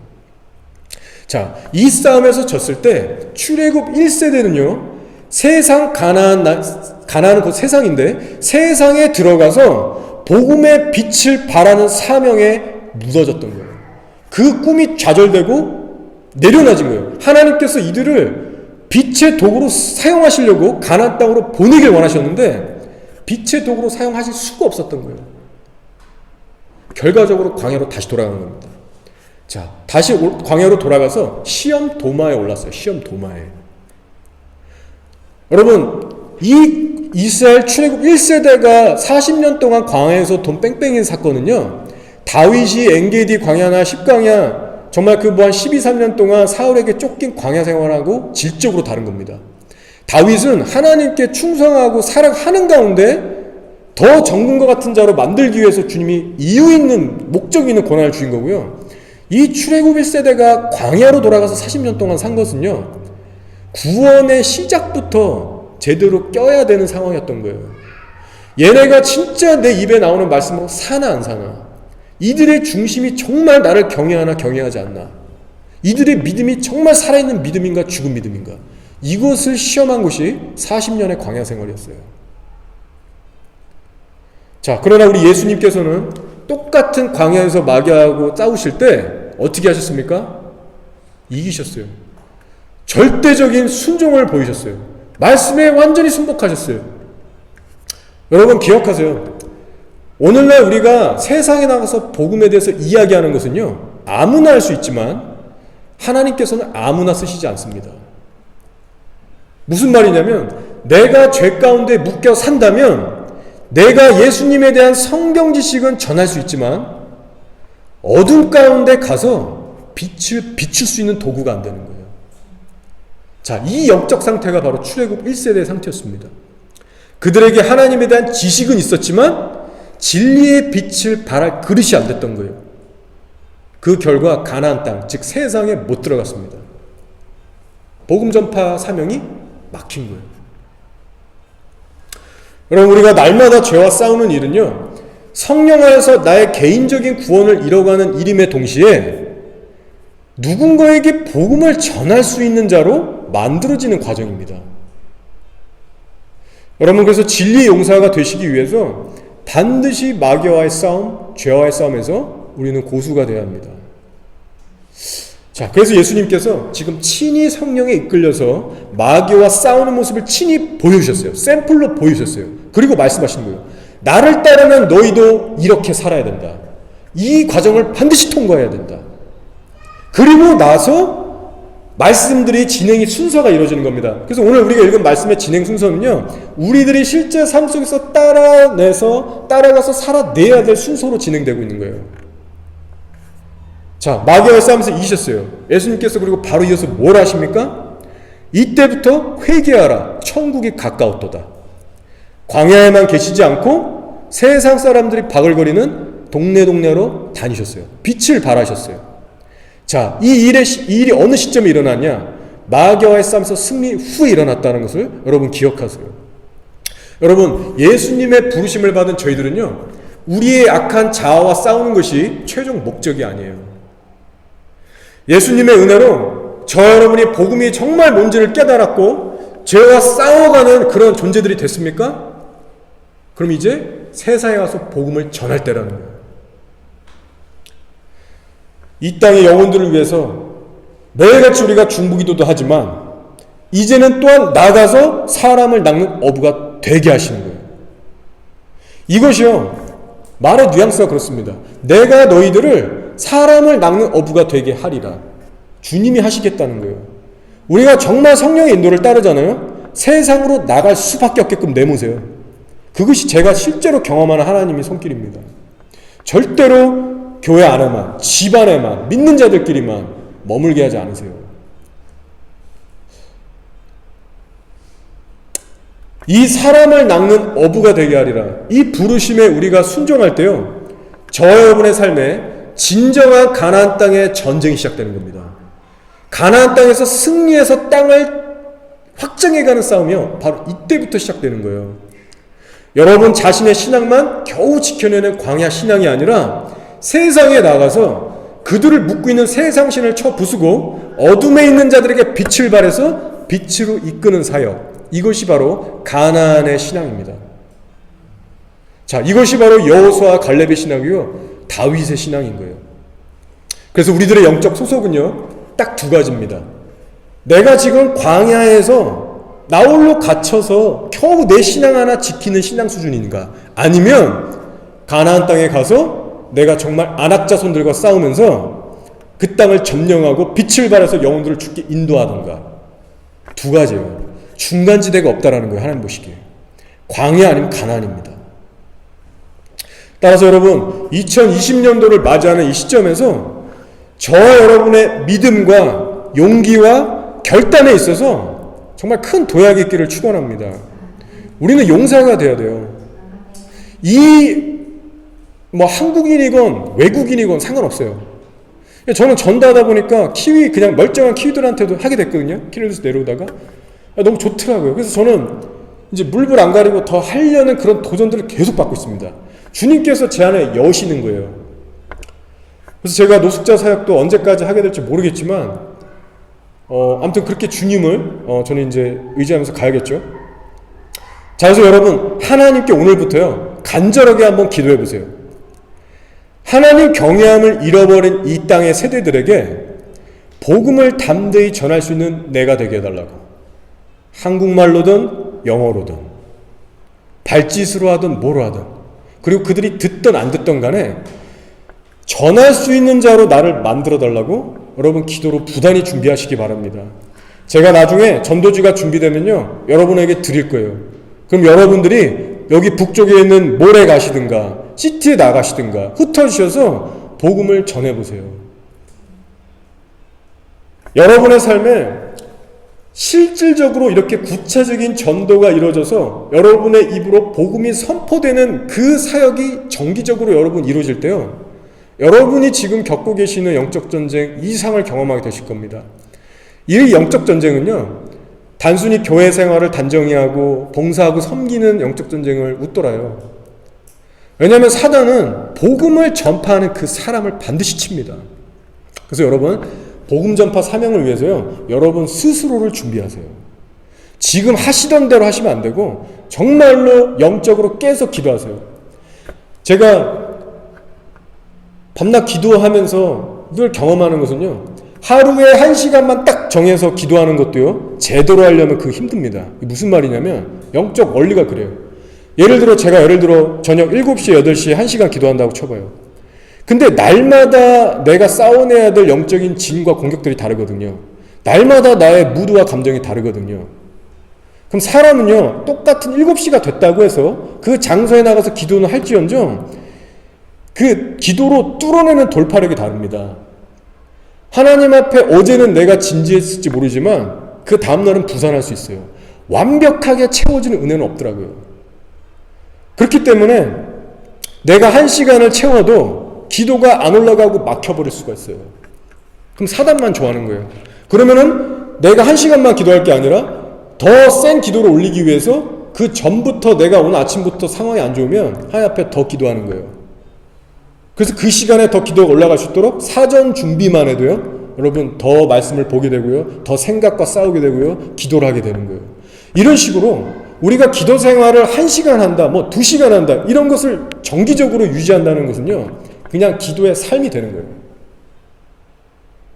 자, 이 싸움에서 졌을 때 출애굽 1세대는요, 세상 가나안은 곧 세상인데 세상에 들어가서 복음의 빛을 발하는 사명에 묻어졌던 거예요. 그 꿈이 좌절되고 내려놔진 거예요. 하나님께서 이들을 빛의 도구로 사용하시려고 가나안 땅으로 보내길 원하셨는데 빛의 도구로 사용하실 수가 없었던 거예요. 결과적으로 광야로 다시 돌아가는 겁니다. 자, 다시 광야로 돌아가서 시험 도마에 올랐어요. 시험 도마에. 여러분, 이 이스라엘 출애굽 1세대가 40년 동안 광야에서 돈 뺑뺑이는 사건은요, 다윗이 엔게디 광야나 10광야 정말 그 한 12, 3년 동안 사울에게 쫓긴 광야 생활하고 질적으로 다른 겁니다. 다윗은 하나님께 충성하고 사랑하는 가운데 더 정금과 같은 자로 만들기 위해서 주님이 이유 있는, 목적 있는 권한을 주신 거고요. 이 출애굽 1세대가 광야로 돌아가서 40년 동안 산 것은요, 구원의 시작부터 제대로 껴야 되는 상황이었던 거예요. 얘네가 진짜 내 입에 나오는 말씀으로 사나 안 사나, 이들의 중심이 정말 나를 경외하나 경외하지 않나, 이들의 믿음이 정말 살아있는 믿음인가 죽은 믿음인가, 이것을 시험한 것이 40년의 광야 생활이었어요. 자, 그러나 우리 예수님께서는 똑같은 광야에서 마귀하고 싸우실 때 어떻게 하셨습니까? 이기셨어요. 절대적인 순종을 보이셨어요. 말씀에 완전히 순복하셨어요. 여러분 기억하세요. 오늘날 우리가 세상에 나가서 복음에 대해서 이야기하는 것은요, 아무나 할 수 있지만 하나님께서는 아무나 쓰시지 않습니다. 무슨 말이냐면, 내가 죄 가운데 묶여 산다면 내가 예수님에 대한 성경 지식은 전할 수 있지만 어둠 가운데 가서 빛을 비출 수 있는 도구가 안 되는 거예요. 자, 이 영적 상태가 바로 출애굽 1세대의 상태였습니다. 그들에게 하나님에 대한 지식은 있었지만 진리의 빛을 발할 그릇이 안 됐던 거예요. 그 결과 가나안 땅, 즉 세상에 못 들어갔습니다. 복음 전파 사명이 막힌 거예요. 여러분, 우리가 날마다 죄와 싸우는 일은요, 성령 안에서 나의 개인적인 구원을 이뤄가는 일임에 동시에 누군가에게 복음을 전할 수 있는 자로 만들어지는 과정입니다. 여러분, 그래서 진리의 용사가 되시기 위해서 반드시 마귀와의 싸움, 죄와의 싸움에서 우리는 고수가 되어야 합니다. 자, 그래서 예수님께서 지금 친히 성령에 이끌려서 마귀와 싸우는 모습을 친히 보여주셨어요. 샘플로 보여주셨어요. 그리고 말씀하신 거예요. 나를 따르면 너희도 이렇게 살아야 된다. 이 과정을 반드시 통과해야 된다. 그리고 나서 말씀들이 진행이 순서가 이루어지는 겁니다. 그래서 오늘 우리가 읽은 말씀의 진행 순서는요, 우리들이 실제 삶 속에서 따라가서 살아내야 될 순서로 진행되고 있는 거예요. 자, 마귀와의 싸움에서 이기셨어요. 예수님께서 그리고 바로 이어서 뭘 하십니까? 이때부터 회개하라, 천국이 가까웠도다. 광야에만 계시지 않고 세상 사람들이 바글거리는 동네로 다니셨어요. 빛을 발하셨어요. 자, 이 일이 어느 시점에 일어났냐? 마귀와의 싸움에서 승리 후에 일어났다는 것을 여러분 기억하세요. 여러분, 예수님의 부르심을 받은 저희들은요, 우리의 악한 자아와 싸우는 것이 최종 목적이 아니에요. 예수님의 은혜로 저 여러분이 복음이 정말 뭔지를 깨달았고 죄와 싸워가는 그런 존재들이 됐습니까? 그럼 이제 세상에 가서 복음을 전할 때라는 거예요. 이 땅의 영혼들을 위해서 매일같이 우리가 중보기도도 하지만 이제는 또한 나가서 사람을 낚는 어부가 되게 하시는 거예요. 이것이요, 말의 뉘앙스가 그렇습니다. 내가 너희들을 사람을 낚는 어부가 되게 하리라. 주님이 하시겠다는 거예요. 우리가 정말 성령의 인도를 따르잖아요. 세상으로 나갈 수밖에 없게끔 내모세요. 그것이 제가 실제로 경험하는 하나님의 손길입니다. 절대로 교회 안에만, 집 안에만, 믿는 자들끼리만 머물게 하지 않으세요. 이 사람을 낚는 어부가 되게 하리라. 이 부르심에 우리가 순종할 때요, 저 여러분의 삶에 진정한 가나안 땅의 전쟁이 시작되는 겁니다. 가나안 땅에서 승리해서 땅을 확장해가는 싸움이요, 바로 이때부터 시작되는 거예요. 여러분 자신의 신앙만 겨우 지켜내는 광야 신앙이 아니라 세상에 나가서 그들을 묶고 있는 세상신을 쳐 부수고 어둠에 있는 자들에게 빛을 발해서 빛으로 이끄는 사역, 이것이 바로 가나안의 신앙입니다. 자, 이것이 바로 여호수아와 갈렙의 신앙이요, 다윗의 신앙인 거예요. 그래서 우리들의 영적 소속은요, 딱 두 가지입니다. 내가 지금 광야에서 나홀로 갇혀서 겨우 내 신앙 하나 지키는 신앙 수준인가, 아니면 가나안 땅에 가서 내가 정말 안악자손들과 싸우면서 그 땅을 점령하고 빛을 발해서 영혼들을 죽게 인도하던가. 두 가지예요. 중간지대가 없다라는 거예요. 하나님 보시기에. 광야 아니면 가나안입니다. 따라서 여러분 2020년도를 맞이하는 이 시점에서 저와 여러분의 믿음과 용기와 결단에 있어서 정말 큰 도약이 있기를 축원합니다. 우리는 용사가 되어야 돼요. 한국인이건 외국인이건 상관없어요. 저는 전도하다 보니까 그냥 멀쩡한 키위들한테도 하게 됐거든요. 키위에서 내려오다가 너무 좋더라고요. 그래서 저는 이제 물불 안 가리고 더 하려는 그런 도전들을 계속 받고 있습니다. 주님께서 제 안에 여시는 거예요. 그래서 제가 노숙자 사역도 언제까지 하게 될지 모르겠지만 아무튼 그렇게 주님을 저는 이제 의지하면서 가야겠죠. 자, 그래서 여러분 하나님께 오늘부터요 간절하게 한번 기도해 보세요. 하나님 경외함을 잃어버린 이 땅의 세대들에게 복음을 담대히 전할 수 있는 내가 되게 해달라고. 한국말로든 영어로든 발짓으로 하든 뭐로 하든, 그리고 그들이 듣든 안 듣든 간에 전할 수 있는 자로 나를 만들어 달라고 여러분 기도로 부단히 준비하시기 바랍니다. 제가 나중에 전도지가 준비되면요 여러분에게 드릴 거예요. 그럼 여러분들이 여기 북쪽에 있는 몰에 가시든가 시티에 나가시든가 흩어지셔서 복음을 전해보세요. 여러분의 삶에 실질적으로 이렇게 구체적인 전도가 이루어져서 여러분의 입으로 복음이 선포되는 그 사역이 정기적으로 여러분 이루어질 때요, 여러분이 지금 겪고 계시는 영적 전쟁 이상을 경험하게 되실 겁니다. 이 영적 전쟁은요 단순히 교회 생활을 단정히 하고 봉사하고 섬기는 영적 전쟁을 웃돌아요. 왜냐하면 사단은 복음을 전파하는 그 사람을 반드시 칩니다. 그래서 여러분 복음 전파 사명을 위해서요 여러분 스스로를 준비하세요. 지금 하시던 대로 하시면 안 되고 정말로 영적으로 깨서 기도하세요. 제가 밤낮 기도하면서 늘 경험하는 것은요, 하루에 1시간만 딱 정해서 기도하는 것도요 제대로 하려면 그거 힘듭니다. 무슨 말이냐면 영적 원리가 그래요. 예를 들어 저녁 7시, 8시에 1시간 기도한다고 쳐봐요. 근데 날마다 내가 싸워내야 될 영적인 진과 공격들이 다르거든요. 날마다 나의 무드와 감정이 다르거든요. 그럼 사람은요 똑같은 7시가 됐다고 해서 그 장소에 나가서 기도는 할지언정 그 기도로 뚫어내는 돌파력이 다릅니다. 하나님 앞에 어제는 내가 진지했을지 모르지만 그 다음날은 부산할 수 있어요. 완벽하게 채워지는 은혜는 없더라고요. 그렇기 때문에 내가 1시간을 채워도 기도가 안 올라가고 막혀버릴 수가 있어요. 그럼 사단만 좋아하는 거예요. 그러면은 내가 1시간만 기도할 게 아니라 더 센 기도를 올리기 위해서 그 전부터 내가 오늘 아침부터 상황이 안 좋으면 하나님 앞에 더 기도하는 거예요. 그래서 그 시간에 더 기도가 올라갈 수 있도록 사전 준비만 해도요 여러분 더 말씀을 보게 되고요 더 생각과 싸우게 되고요 기도를 하게 되는 거예요. 이런 식으로 우리가 기도 생활을 1시간 한다, 2시간 한다 이런 것을 정기적으로 유지한다는 것은요 그냥 기도의 삶이 되는 거예요.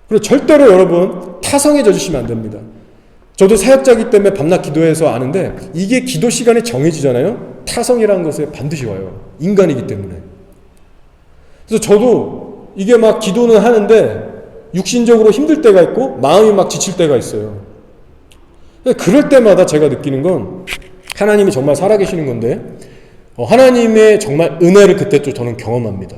그리고 절대로 여러분 타성에 젖으시면 안 됩니다. 저도 사역자이기 때문에 밤낮 기도해서 아는데 이게 기도 시간이 정해지잖아요. 타성이라는 것에 반드시 와요. 인간이기 때문에. 그래서 저도 이게 막 기도는 하는데 육신적으로 힘들 때가 있고 마음이 막 지칠 때가 있어요. 그럴 때마다 제가 느끼는 건 하나님이 정말 살아계시는 건데 하나님의 정말 은혜를 그때 또 저는 경험합니다.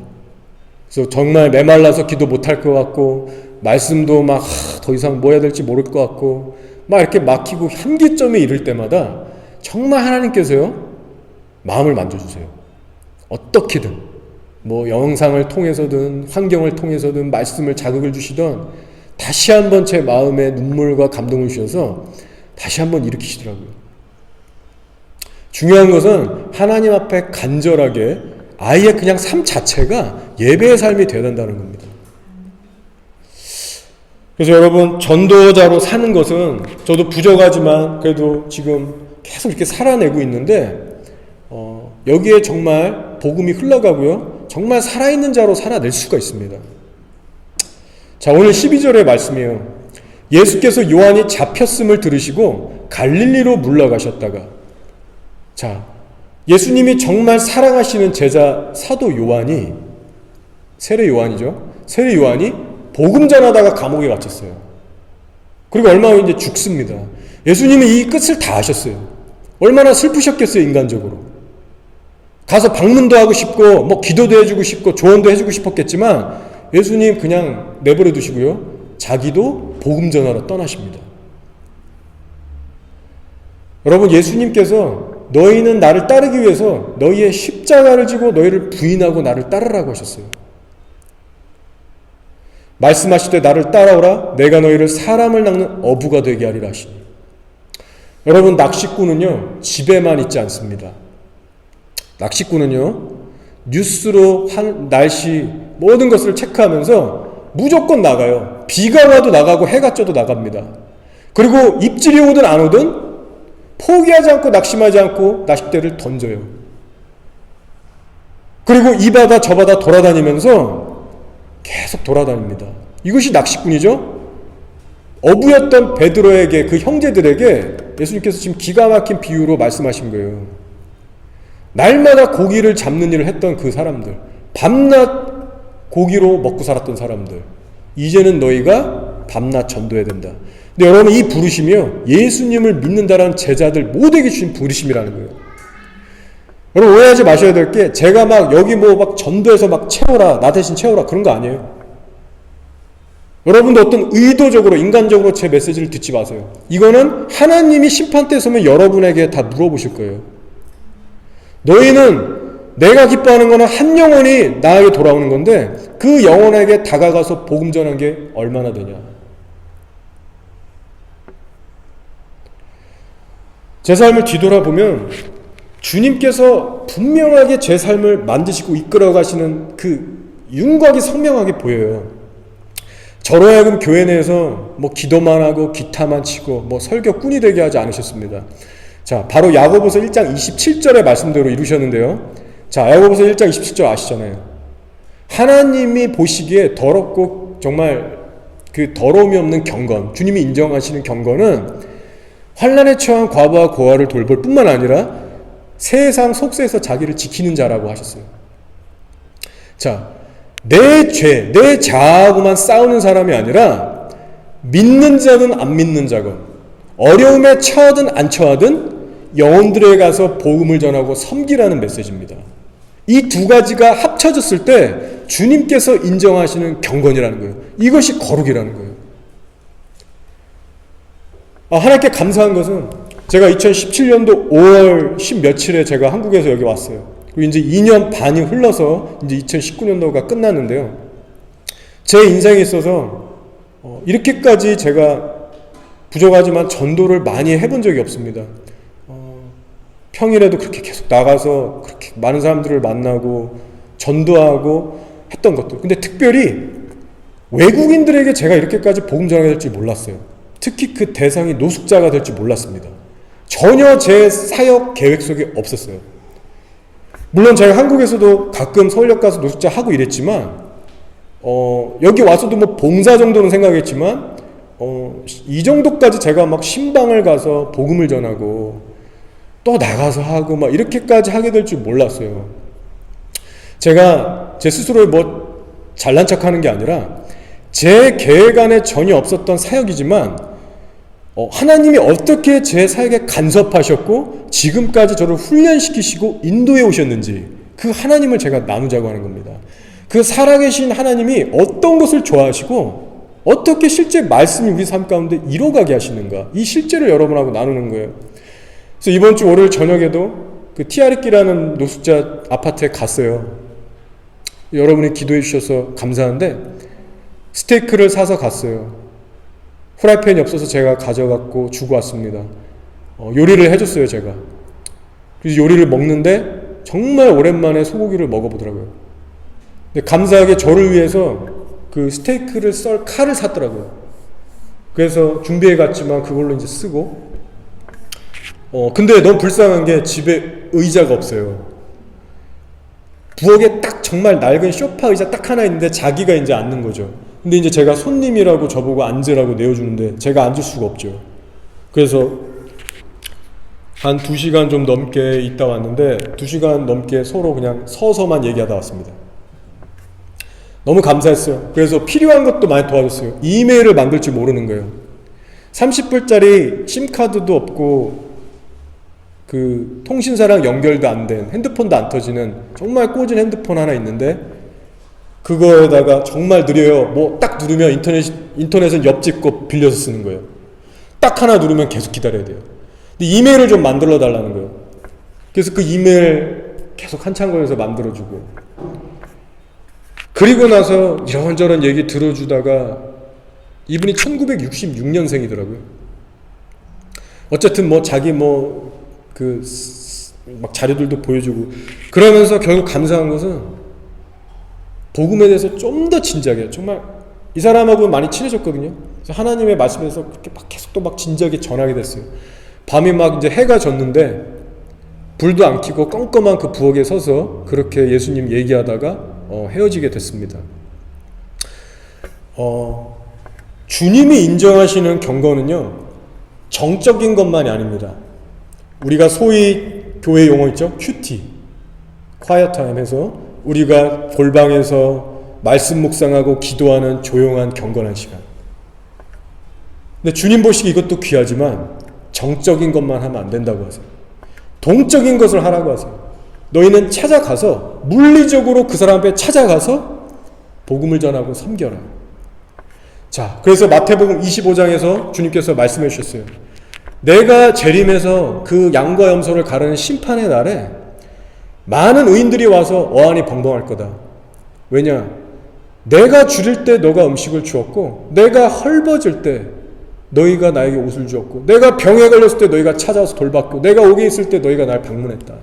그래서 정말 메말라서 기도 못할 것 같고 말씀도 막 더 이상 뭐 해야 될지 모를 것 같고 막 이렇게 막히고 한계점에 이를 때마다 정말 하나님께서요 마음을 만져주세요. 어떻게든 영상을 통해서든 환경을 통해서든 말씀을 자극을 주시던 다시 한번 제 마음에 눈물과 감동을 주셔서 다시 한번 일으키시더라고요. 중요한 것은 하나님 앞에 간절하게 아예 그냥 삶 자체가 예배의 삶이 되어야 된다는 겁니다. 그래서 여러분 전도자로 사는 것은 저도 부족하지만 그래도 지금 계속 이렇게 살아내고 있는데 여기에 정말 복음이 흘러가고요 정말 살아있는 자로 살아낼 수가 있습니다. 자, 오늘 12절의 말씀이에요. 예수께서 요한이 잡혔음을 들으시고 갈릴리로 물러가셨다가, 자, 예수님이 정말 사랑하시는 제자 사도 요한이, 세례 요한이죠. 세례 요한이 복음 전하다가 감옥에 갇혔어요. 그리고 얼마 후에 이제 죽습니다. 예수님이 이 끝을 다 아셨어요. 얼마나 슬프셨겠어요, 인간적으로. 가서 방문도 하고 싶고 뭐 기도도 해주고 싶고 조언도 해주고 싶었겠지만 예수님 그냥 내버려 두시고요, 자기도 복음 전하러 떠나십니다. 여러분, 예수님께서 너희는 나를 따르기 위해서 너희의 십자가를 지고 너희를 부인하고 나를 따르라고 하셨어요. 말씀하실 때 나를 따라오라, 내가 너희를 사람을 낚는 어부가 되게 하리라 하시니. 여러분, 낚시꾼은요 집에만 있지 않습니다. 낚시꾼은요 뉴스로 날씨 모든 것을 체크하면서 무조건 나가요. 비가 와도 나가고 해가 쪄도 나갑니다. 그리고 입질이 오든 안 오든 포기하지 않고 낙심하지 않고 낚싯대를 던져요. 그리고 이 바다 저 바다 돌아다니면서 계속 돌아다닙니다. 이것이 낚시꾼이죠. 어부였던 베드로에게, 그 형제들에게 예수님께서 지금 기가 막힌 비유로 말씀하신 거예요. 날마다 고기를 잡는 일을 했던 그 사람들, 밤낮 고기로 먹고 살았던 사람들, 이제는 너희가 밤낮 전도해야 된다. 근데 여러분, 이 부르심이요 예수님을 믿는다라는 제자들 모두에게 주신 부르심이라는 거예요. 여러분, 오해하지 마셔야 될 게, 제가 막 여기 뭐 막 전도해서 막 채워라, 나 대신 채워라, 그런 거 아니에요. 여러분도 어떤 의도적으로 인간적으로 제 메시지를 듣지 마세요. 이거는 하나님이 심판대에 서면 여러분에게 다 물어보실 거예요. 너희는, 내가 기뻐하는 거는 한 영혼이 나에게 돌아오는 건데 그 영혼에게 다가가서 복음 전한 게 얼마나 되냐. 제 삶을 뒤돌아보면 주님께서 분명하게 제 삶을 만드시고 이끌어 가시는 그 윤곽이 선명하게 보여요. 저로 하여금 교회 내에서 뭐 기도만 하고 기타만 치고 뭐 설교꾼이 되게 하지 않으셨습니다. 자, 바로 야고보서 1장 27절의 말씀대로 이루셨는데요. 자, 야고보서 1장 27절 아시잖아요. 하나님이 보시기에 더럽고 정말 그 더러움이 없는 경건, 주님이 인정하시는 경건은 환난에 처한 과부와 고아를 돌볼 뿐만 아니라 세상 속세에서 자기를 지키는 자라고 하셨어요. 자, 내 죄, 내 자아하고만 싸우는 사람이 아니라 믿는 자든 안 믿는 자건, 어려움에 처하든 안 처하든 영혼들에 가서 복음을 전하고 섬기라는 메시지입니다. 이 두 가지가 합쳐졌을 때 주님께서 인정하시는 경건이라는 거예요. 이것이 거룩이라는 거예요. 하나님께 감사한 것은, 제가 2017년도 5월 10 며칠에 제가 한국에서 여기 왔어요. 그리고 이제 2년 반이 흘러서 이제 2019년도가 끝났는데요. 제 인생에 있어서 이렇게까지 제가 부족하지만 전도를 많이 해본 적이 없습니다. 평일에도 그렇게 계속 나가서 그렇게 많은 사람들을 만나고 전도하고 했던 것들. 근데 특별히 외국인들에게 제가 이렇게까지 복음 전하게 될지 몰랐어요. 특히 그 대상이 노숙자가 될지 몰랐습니다. 전혀 제 사역 계획 속에 없었어요. 물론 제가 한국에서도 가끔 서울역 가서 노숙자 하고 이랬지만 여기 와서도 뭐 봉사 정도는 생각했지만 이 정도까지 제가 막 신방을 가서 복음을 전하고 또 나가서 하고 막 이렇게까지 하게 될 줄 몰랐어요. 제가 제 스스로 뭐 잘난 척하는 게 아니라 제 계획 안에 전혀 없었던 사역이지만 하나님이 어떻게 제 사역에 간섭하셨고 지금까지 저를 훈련시키시고 인도해 오셨는지, 그 하나님을 제가 나누자고 하는 겁니다. 그 살아계신 하나님이 어떤 것을 좋아하시고 어떻게 실제 말씀이 우리 삶 가운데 이뤄가게 하시는가, 이 실제를 여러분하고 나누는 거예요. 그래서 이번 주 월요일 저녁에도 그 티아리끼라는 노숙자 아파트에 갔어요. 여러분이 기도해 주셔서 감사한데 스테이크를 사서 갔어요. 프라이팬이 없어서 제가 가져갔고 주고 왔습니다. 요리를 해줬어요, 제가. 그래서 요리를 먹는데 정말 오랜만에 소고기를 먹어보더라고요. 근데 감사하게 저를 위해서 그 스테이크를 썰 칼을 샀더라고요. 그래서 준비해 갔지만 그걸로 이제 쓰고, 근데 너무 불쌍한 게 집에 의자가 없어요. 부엌에 딱 정말 낡은 소파 의자 딱 하나 있는데 자기가 이제 앉는 거죠. 근데 이제 제가 손님이라고 저보고 앉으라고 내어주는데 제가 앉을 수가 없죠. 그래서 한 2시간 좀 넘게 있다 왔는데 2시간 넘게 서로 그냥 서서만 얘기하다 왔습니다. 너무 감사했어요. 그래서 필요한 것도 많이 도와줬어요. 이메일을 만들 줄 모르는 거예요. 30불짜리 심카드도 없고 그 통신사랑 연결도 안 된 핸드폰도 안 터지는 정말 꽂은 핸드폰 하나 있는데 그거에다가 정말 느려요. 뭐 딱 누르면 인터넷은 옆집 거 빌려서 쓰는 거예요. 딱 하나 누르면 계속 기다려야 돼요. 근데 이메일을 좀 만들어 달라는 거예요. 그래서 그 이메일 계속 한참 걸려서 만들어주고, 그리고 나서 이런저런 얘기 들어주다가 이분이 1966년생이더라고요. 어쨌든 뭐 자기 뭐 그 막 자료들도 보여주고 그러면서 결국 감사한 것은 복음에 대해서 좀 더 진지하게, 정말 이 사람하고 많이 친해졌거든요. 그래서 하나님의 말씀에서 그렇게 막 계속 또 막 진지하게 전하게 됐어요. 밤이 막 이제 해가 졌는데 불도 안 켜고 껌껌한 그 부엌에 서서 그렇게 예수님 얘기하다가 헤어지게 됐습니다. 주님이 인정하시는 경건은요, 정적인 것만이 아닙니다. 우리가 소위 교회 용어 있죠? 큐티, quiet time 해서 우리가 골방에서 말씀 묵상하고 기도하는 조용한 경건한 시간. 근데 주님 보시기 이것도 귀하지만 정적인 것만 하면 안 된다고 하세요. 동적인 것을 하라고 하세요. 너희는 찾아가서 물리적으로 그 사람 앞에 찾아가서 복음을 전하고 섬겨라. 자, 그래서 마태복음 25장에서 주님께서 말씀해 주셨어요. 내가 재림해서 그 양과 염소를 가르는 심판의 날에 많은 의인들이 와서 어안이 벙벙할 거다. 왜냐? 내가 줄일 때 너가 음식을 주었고, 내가 헐벗을 때 너희가 나에게 옷을 주었고, 내가 병에 걸렸을 때 너희가 찾아와서 돌봤고, 내가 옥에 있을 때 너희가 날 방문했다.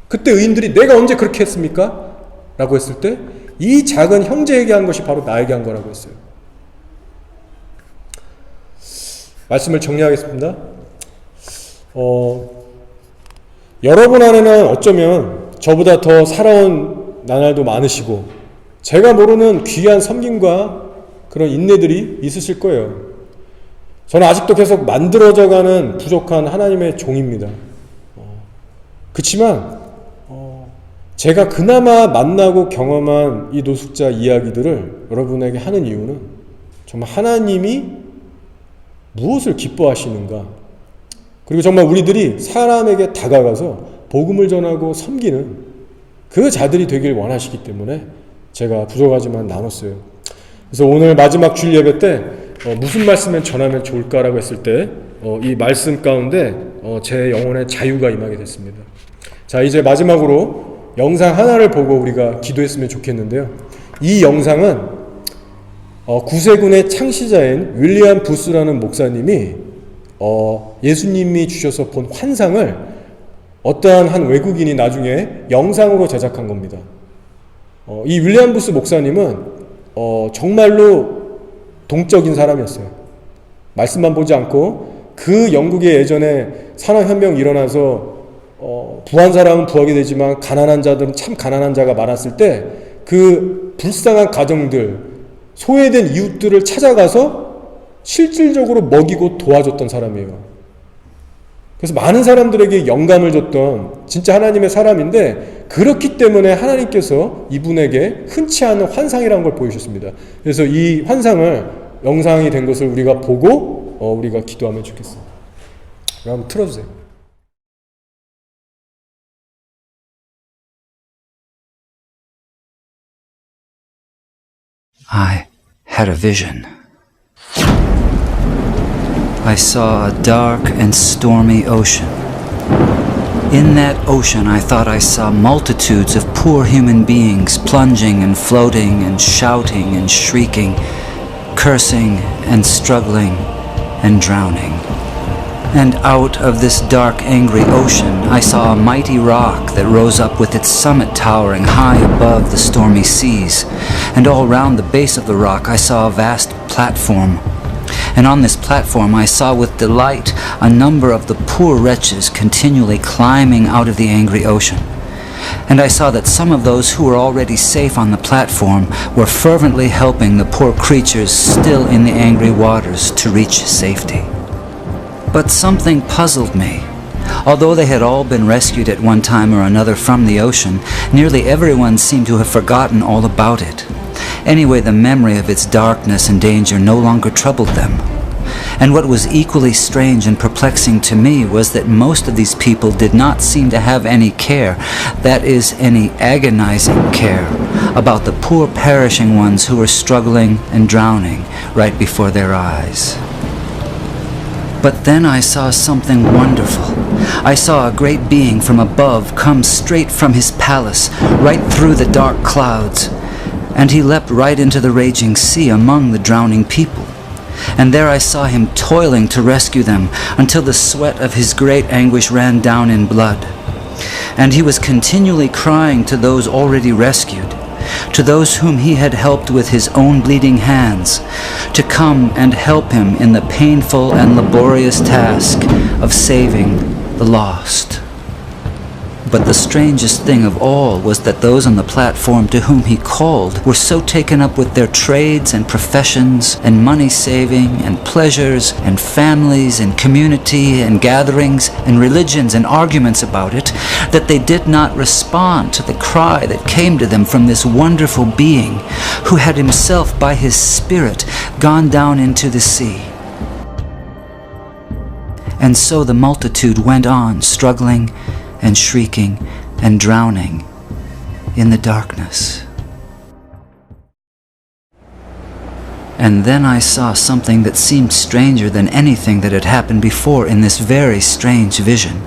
그때 의인들이 내가 언제 그렇게 했습니까? 라고 했을 때 이 작은 형제에게 한 것이 바로 나에게 한 거라고 했어요. 말씀을 정리하겠습니다. 여러분 안에는 어쩌면 저보다 더 살아온 나날도 많으시고 제가 모르는 귀한 섬김과 그런 인내들이 있으실 거예요. 저는 아직도 계속 만들어져가는 부족한 하나님의 종입니다. 그치만 제가 그나마 만나고 경험한 이 노숙자 이야기들을 여러분에게 하는 이유는 정말 하나님이 무엇을 기뻐하시는가, 그리고 정말 우리들이 사람에게 다가가서 복음을 전하고 섬기는 그 자들이 되길 원하시기 때문에 제가 부족하지만 나눴어요. 그래서 오늘 마지막 주일 예배 때 무슨 말씀을 전하면 좋을까라고 했을 때 이 말씀 가운데 제 영혼의 자유가 임하게 됐습니다. 자, 이제 마지막으로 영상 하나를 보고 우리가 기도했으면 좋겠는데요. 이 영상은 구세군의 창시자인 윌리엄 부스라는 목사님이 예수님이 주셔서 본 환상을 어떠한 한 외국인이 나중에 영상으로 제작한 겁니다. 이 윌리엄 부스 목사님은 정말로 동적인 사람이었어요. 말씀만 보지 않고 그 영국에 예전에 산업혁명이 일어나서 부한 사람은 부하게 되지만 가난한 자들은 참 가난한 자가 많았을 때 그 불쌍한 가정들, 소외된 이웃들을 찾아가서 실질적으로 먹이고 도와줬던 사람이에요. 그래서 많은 사람들에게 영감을 줬던 진짜 하나님의 사람인데, 그렇기 때문에 하나님께서 이분에게 흔치 않은 환상이라는 걸 보여주셨습니다. 그래서 이 환상을 영상이 된 것을 우리가 보고 우리가 기도하면 좋겠어요. 한번 틀어주세요. I had a vision. I saw a dark and stormy ocean. In that ocean, I thought I saw multitudes of poor human beings plunging and floating and shouting and shrieking, cursing and struggling and drowning. And out of this dark, angry ocean, I saw a mighty rock that rose up with its summit towering high above the stormy seas. And all round the base of the rock, I saw a vast platform. And on this platform, I saw with delight a number of the poor wretches continually climbing out of the angry ocean. And I saw that some of those who were already safe on the platform were fervently helping the poor creatures still in the angry waters to reach safety. But something puzzled me. Although they had all been rescued at one time or another from the ocean, nearly everyone seemed to have forgotten all about it. Anyway, the memory of its darkness and danger no longer troubled them. And what was equally strange and perplexing to me was that most of these people did not seem to have any care, that is, any agonizing care, about the poor perishing ones who were struggling and drowning right before their eyes. But then I saw something wonderful. I saw a great being from above come straight from his palace, right through the dark clouds, and he leapt right into the raging sea among the drowning people. And there I saw him toiling to rescue them until the sweat of his great anguish ran down in blood. And he was continually crying to those already rescued, to those whom he had helped with his own bleeding hands, to come and help him in the painful and laborious task of saving the lost. But the strangest thing of all was that those on the platform to whom he called were so taken up with their trades and professions and money saving and pleasures and families and community and gatherings and religions and arguments about it that they did not respond to the cry that came to them from this wonderful being who had himself by his Spirit gone down into the sea. And so the multitude went on struggling and shrieking and drowning in the darkness. And then I saw something that seemed stranger than anything that had happened before in this very strange vision.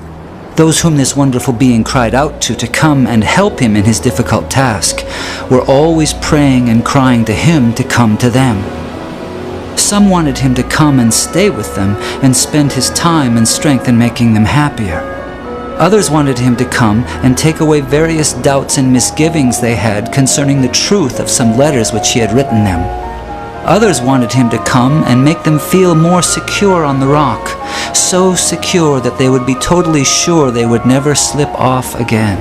Those whom this wonderful being cried out to come and help him in his difficult task were always praying and crying to him to come to them. Some wanted him to come and stay with them and spend his time and strength in making them happier. Others wanted him to come and take away various doubts and misgivings they had concerning the truth of some letters which he had written them. Others wanted him to come and make them feel more secure on the rock, so secure that they would be totally sure they would never slip off again.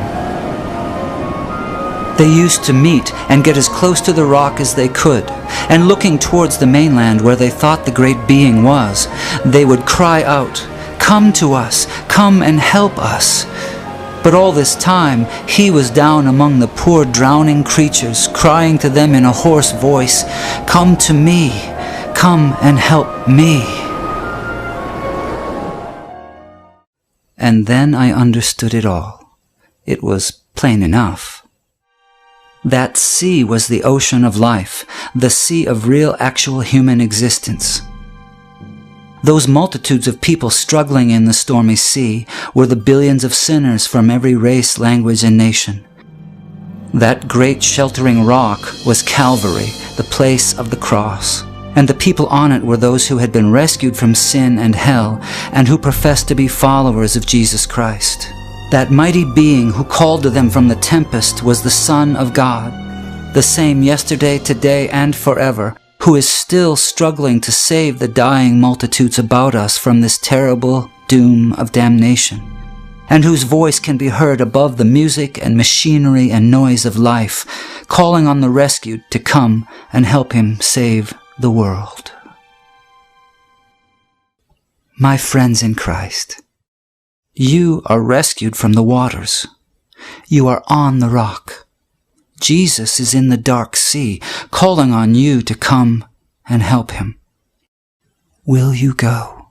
They used to meet and get as close to the rock as they could, and looking towards the mainland where they thought the great being was, they would cry out, "Come to us, come and help us." But all this time, he was down among the poor drowning creatures, crying to them in a hoarse voice, "Come to me, come and help me." And then I understood it all. It was plain enough. That sea was the ocean of life, the sea of real actual human existence. Those multitudes of people struggling in the stormy sea were the billions of sinners from every race, language, and nation. That great sheltering rock was Calvary, the place of the cross, and the people on it were those who had been rescued from sin and hell and who professed to be followers of Jesus Christ. That mighty being who called to them from the tempest was the Son of God, the same yesterday, today, and forever, who is still struggling to save the dying multitudes about us from this terrible doom of damnation, and whose voice can be heard above the music and machinery and noise of life, calling on the rescued to come and help him save the world. My friends in Christ, you are rescued from the waters. You are on the rock. Jesus is in the dark sea, calling on you to come and help him. Will you go?